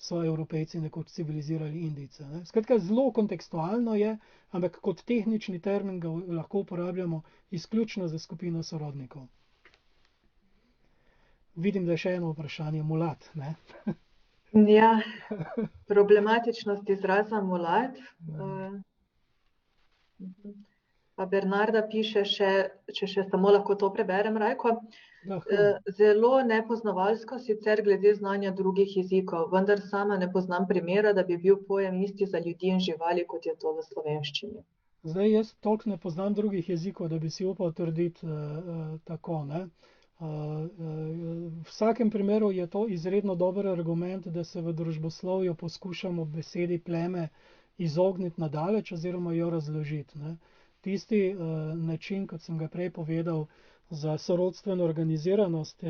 Speaker 2: so Evropejci nekoč civilizirali Indijce. Ne. Skratka, zelo kontekstualno je, ampak kot tehnični termin ga lahko uporabljamo izključno za skupino sorodnikov. Vidim, da je še eno vprašanje, mulat. Ne?
Speaker 1: Ja, problematičnost izraza mulat. Pa Bernarda piše še, če še samo lahko to preberem, Rajko. Zelo nepoznavalsko sicer glede znanja drugih jezikov, vendar sama ne poznam primera, da bi bil pojem isti za ljudi in živali, kot je to v slovenščini.
Speaker 2: Zdaj, jaz toliko ne poznam drugih jezikov, da bi si upal trditi tako, ne. V vsakem primeru je to izredno dober argument, da se v družboslovju poskušamo besedi pleme izogniti nadaleč oziroma jo razložiti. Ne. Tisti način, kot sem ga prej povedal, za sorodstveno organiziranost,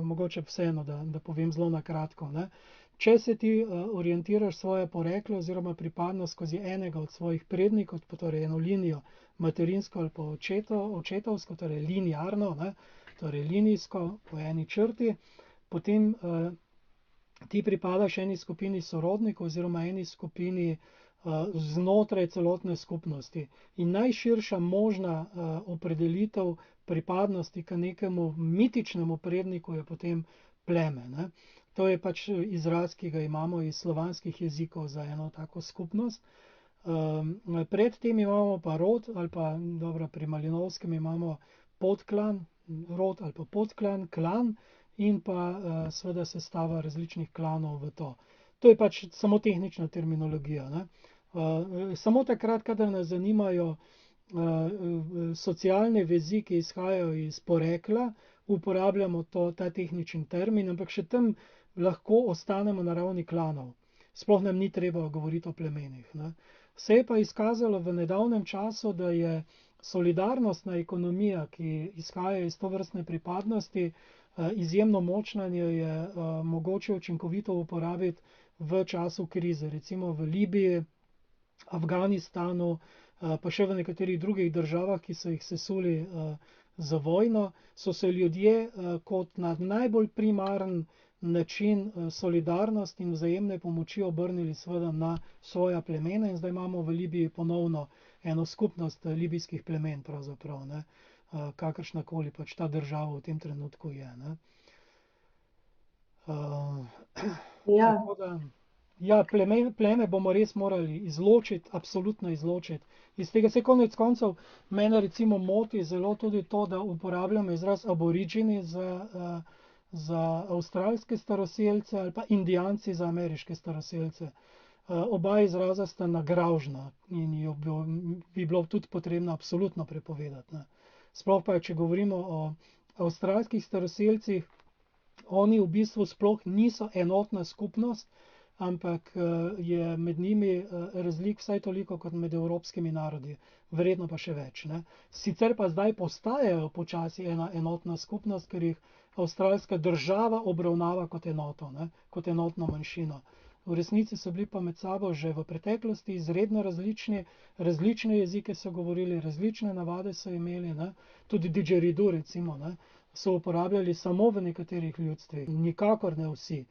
Speaker 2: mogoče vseeno, da povem zelo na kratko. Ne. Če se ti orientiraš svoje poreklo oziroma pripadnost skozi enega od svojih prednikov, torej eno linijo materinsko ali pa očetovsko, torej linearno, ne, torej linijsko po eni črti, potem ti pripadaš eni skupini sorodnikov oziroma eni skupini znotraj celotne skupnosti. In najširša možna opredelitev pripadnosti k nekemu mitičnemu predniku je potem pleme. Ne? To je pač izraz, ki ga imamo iz slovanskih jezikov za eno tako skupnost. Predtem imamo pa rod, ali pa dobro, pri Malinovskem imamo podklan, rod ali pa podklan, klan in pa seveda sestava različnih klanov v to. To je pač samo tehnična terminologija. Ne? Samo takrat, kadar nas zanimajo socialne vezi, ki izhajajo iz porekla, uporabljamo ta tehnični termin, ampak še tam lahko ostanemo na ravni klanov. Sploh nam ni treba govoriti o plemenih. Ne? Se je pa izkazalo v nedavnem času, da je solidarnostna ekonomija, ki izhaja iz tovrstne pripadnosti, izjemno močna in jo je mogoče učinkovito uporabiti v času krize. Recimo v Libiji, Afganistanu, pa še v nekaterih drugih državah, ki so jih sesuli za vojno, so se ljudje kot na najbolj primaren način solidarnosti in vzajemne pomoči obrnili seveda na svoja plemena in zdaj imamo v Libiji ponovno eno skupnost libijskih plemen pravzaprav, ne, kakršnakoli pač ta država v tem trenutku je. Ne. Tako da, ja, pleme bomo res morali izločiti, absolutno izločiti. Iz tega se konec koncev mene recimo moti zelo tudi to, da uporabljamo izraz aborigini za avstralske staroselce ali pa indijanci za ameriške staroselce. Oba izraza sta nagravžna in jo bi bilo tudi potrebno absolutno prepovedati. Ne. Sploh pa, če govorimo o avstralskih staroselcih, oni v bistvu sploh niso enotna skupnost, ampak je med njimi razlik vsaj toliko kot med evropskimi narodi, verjetno pa še več. Ne. Sicer pa zdaj postajajo počasi ena enotna skupnost, ker jih avstralska država obravnava kot enoto, ne, kot enotno manjšino. v resnici so bili pa med sabo že v preteklosti izredno različni, različne jezike so govorili, različne navade so imeli, ne. Tudi didžeridu recimo, ne, so uporabljali samo v nekaterih ljudstvih, nikakor ne vsi.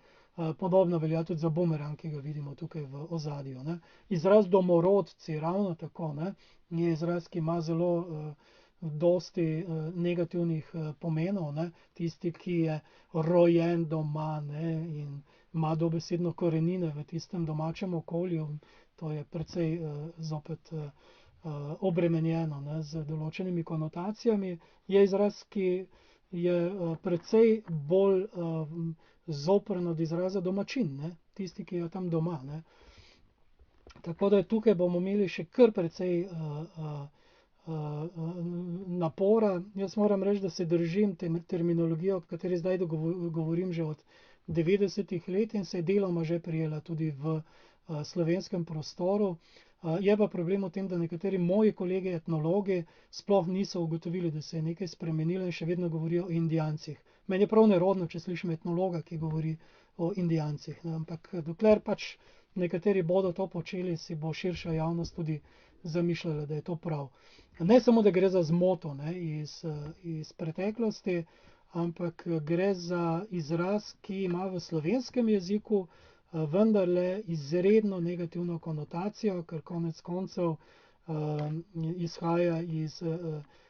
Speaker 2: Podobno velja tudi za bumerang, ki ga vidimo tukaj v ozadju, ne. Izraz domorodci, ravno tako, ne, je izraz, ki ima zelo dosti negativnih pomenov, ne. Tisti, ki je rojen doma, ne, in ima dobesedno korenine v tistem domačem okolju, to je precej zopet obremenjeno, ne, z določenimi konotacijami, je izraz, ki je precej bolj zoprn od izraza domačin, ne, tisti, ki je tam doma, ne. Tako da tukaj bomo imeli še kar precej napora. Jaz moram reči, da se držim te terminologije, o kateri zdaj govorim že od 90-ih let in se je deloma že prijela tudi v slovenskem prostoru. Je pa problem v tem, da nekateri moji kolegi etnologi sploh niso ugotovili, da se je nekaj spremenilo in še vedno govorijo o Indijancih. Meni je prav nerodno, če slišim etnologa, ki govori o Indijancih, ne? Ampak dokler pač nekateri bodo to počeli, si bo širša javnost tudi zamišljala, da je to prav. Ne samo, da gre za zmoto, ne, iz preteklosti, ampak gre za izraz, ki ima v slovenskem jeziku vendarle izredno negativno konotacijo, ker konec koncev izhaja iz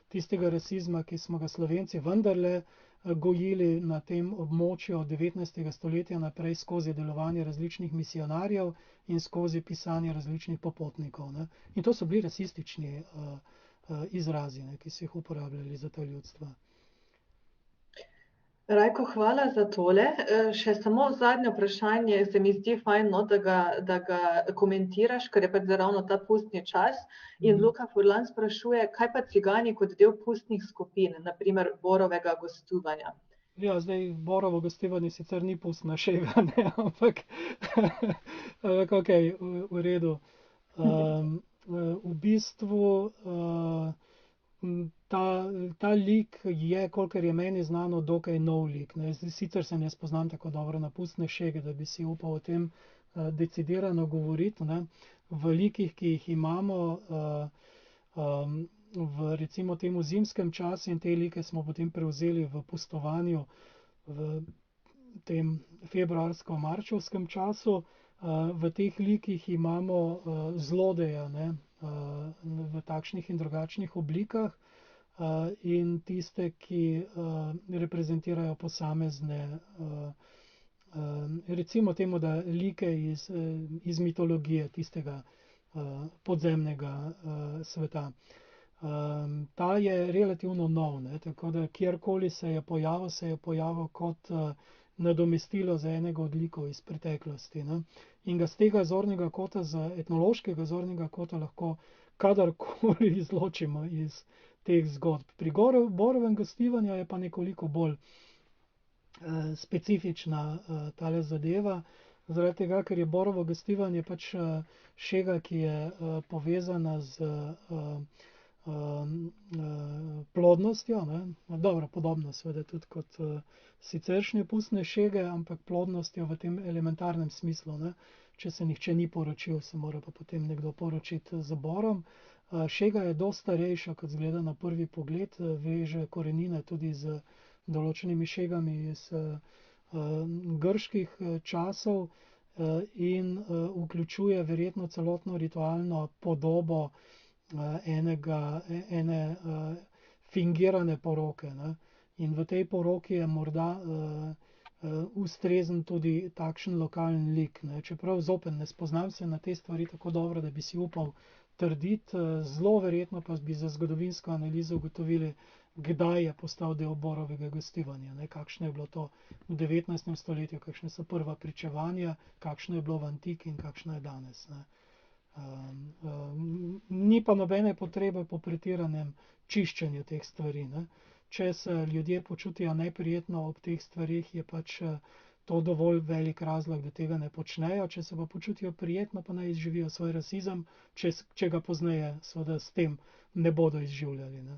Speaker 2: tistega rasizma, ki smo ga Slovenci vendarle gojili na tem območju od 19. stoletja naprej skozi delovanje različnih misijonarjev in skozi pisanje različnih popotnikov, ne. In to so bili rasistični izrazi, ne, ki so jih uporabljali za ta ljudstva.
Speaker 1: Rajko, hvala za tole. Še samo zadnje vprašanje, se mi zdi fajn, no, da ga komentiraš, ker je pač ravno ta pustni čas. In Luka Furlan sprašuje, kaj pa cigani kot del pustnih skupin, naprimer borovega gostovanja?
Speaker 2: Ja, zdaj borovo gostovanje sicer ni pustna šega, ne, ampak okej, v redu. V bistvu ta lik je, kolikor je meni znano, dokaj nov lik, ne. Sicer se ne spoznam tako dobro na pustne šege, da bi si upal o tem decidirano govoriti, ne. V likih, ki jih imamo v recimo temu zimskem času, in te like smo potem prevzeli v pustovanju v tem februarsko-marčevskem času. V teh likih imamo zlodeja, ne, v takšnih in drugačnih oblikah, in tiste, ki reprezentirajo posamezne, recimo temu, da like iz mitologije tistega podzemnega sveta. Ta je relativno nov, ne, tako da kjerkoli se je pojavil kot nadomestilo za enega od likov iz preteklosti, ne. In ga z tega zornega kota, z etnološkega zornega kota lahko kadarkoli izločimo iz teh zgodb. Pri borovem gostovanju je pa nekoliko bolj specifična tale zadeva, zaradi tega, ker je borovo gostovanje pač šega, ki je povezana z plodnostjo, ne. Dobro, podobno seveda tudi kot siceršnje pustne šege, ampak plodnostjo v tem elementarnem smislu, ne. Če se nihče ni poročil, se mora pa potem nekdo poročiti z borom. Šega je dosti starejša, kot izgleda na prvi pogled, veže korenine tudi z določenimi šegami iz grških časov in vključuje verjetno celotno ritualno podobo ene fingirane poroke, ne. In v tej poroki je morda ustrezen tudi takšen lokalen lik, ne. Čeprav zopet ne spoznam se na te stvari tako dobro, da bi si upal trditi, zelo verjetno pa bi za zgodovinsko analizo ugotovili, kdaj je postal del borovega gostovanja, ne. Kakšno je bilo to v 19. stoletju, kakšne so prva pričevanja, kakšno je bilo v antiki in kakšno je danes, ne. Ni pa nobene potrebe po pretiranem čiščenju teh stvari, ne. Če se ljudje počutijo neprijetno ob teh stvareh, je pač to dovolj velik razlog, da tega ne počnejo. Če se pa počutijo prijetno, pa naj izživijo svoj rasizem, če ga pozneje seveda s tem ne bodo izživljali, ne.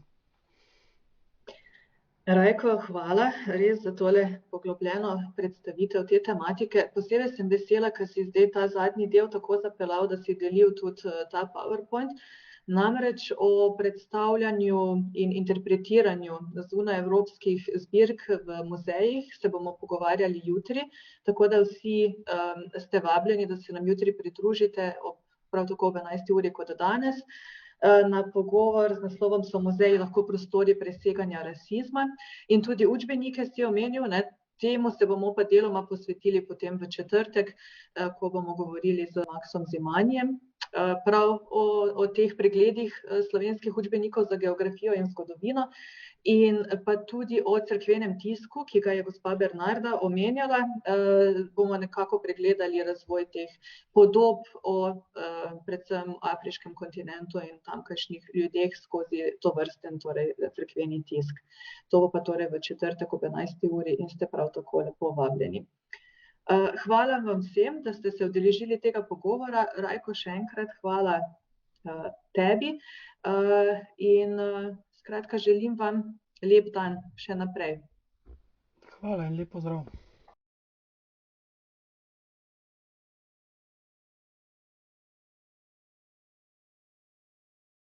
Speaker 1: Rajko, hvala res za tole poglobljeno predstavitev te tematike. Posebej sem vesela, ker si zdaj ta zadnji del tako zapeljal, da si delil tudi ta PowerPoint. Namreč o predstavljanju in interpretiranju zunajevropskih zbirk v muzejih se bomo pogovarjali jutri, tako da vsi ste vabljeni, da se nam jutri pridružite prav tako ob 11. uri kot danes. Na pogovor z naslovom So muzeji lahko prostori preseganja rasizma in tudi učbenike si omenil, ne, temu se bomo pa deloma posvetili potem v četrtek, ko bomo govorili z Maksom Zimanjem, prav o teh pregledih slovenskih učbenikov za geografijo in zgodovino in pa tudi o cerkvenem tisku, ki ga je gospa Bernarda omenjala. Bomo nekako pregledali razvoj teh podob o predvsem afriškem kontinentu in tamkajšnjih ljudeh skozi to vrsten, torej cerkveni tisk. To bo pa torej v četrtek ob 11. uri in ste prav tako lepo vabljeni. Hvala vam vsem, da ste se udeležili tega pogovora. Rajko, še enkrat hvala tebi in skratka želim vam lep dan še naprej.
Speaker 2: Hvala in lep pozdrav.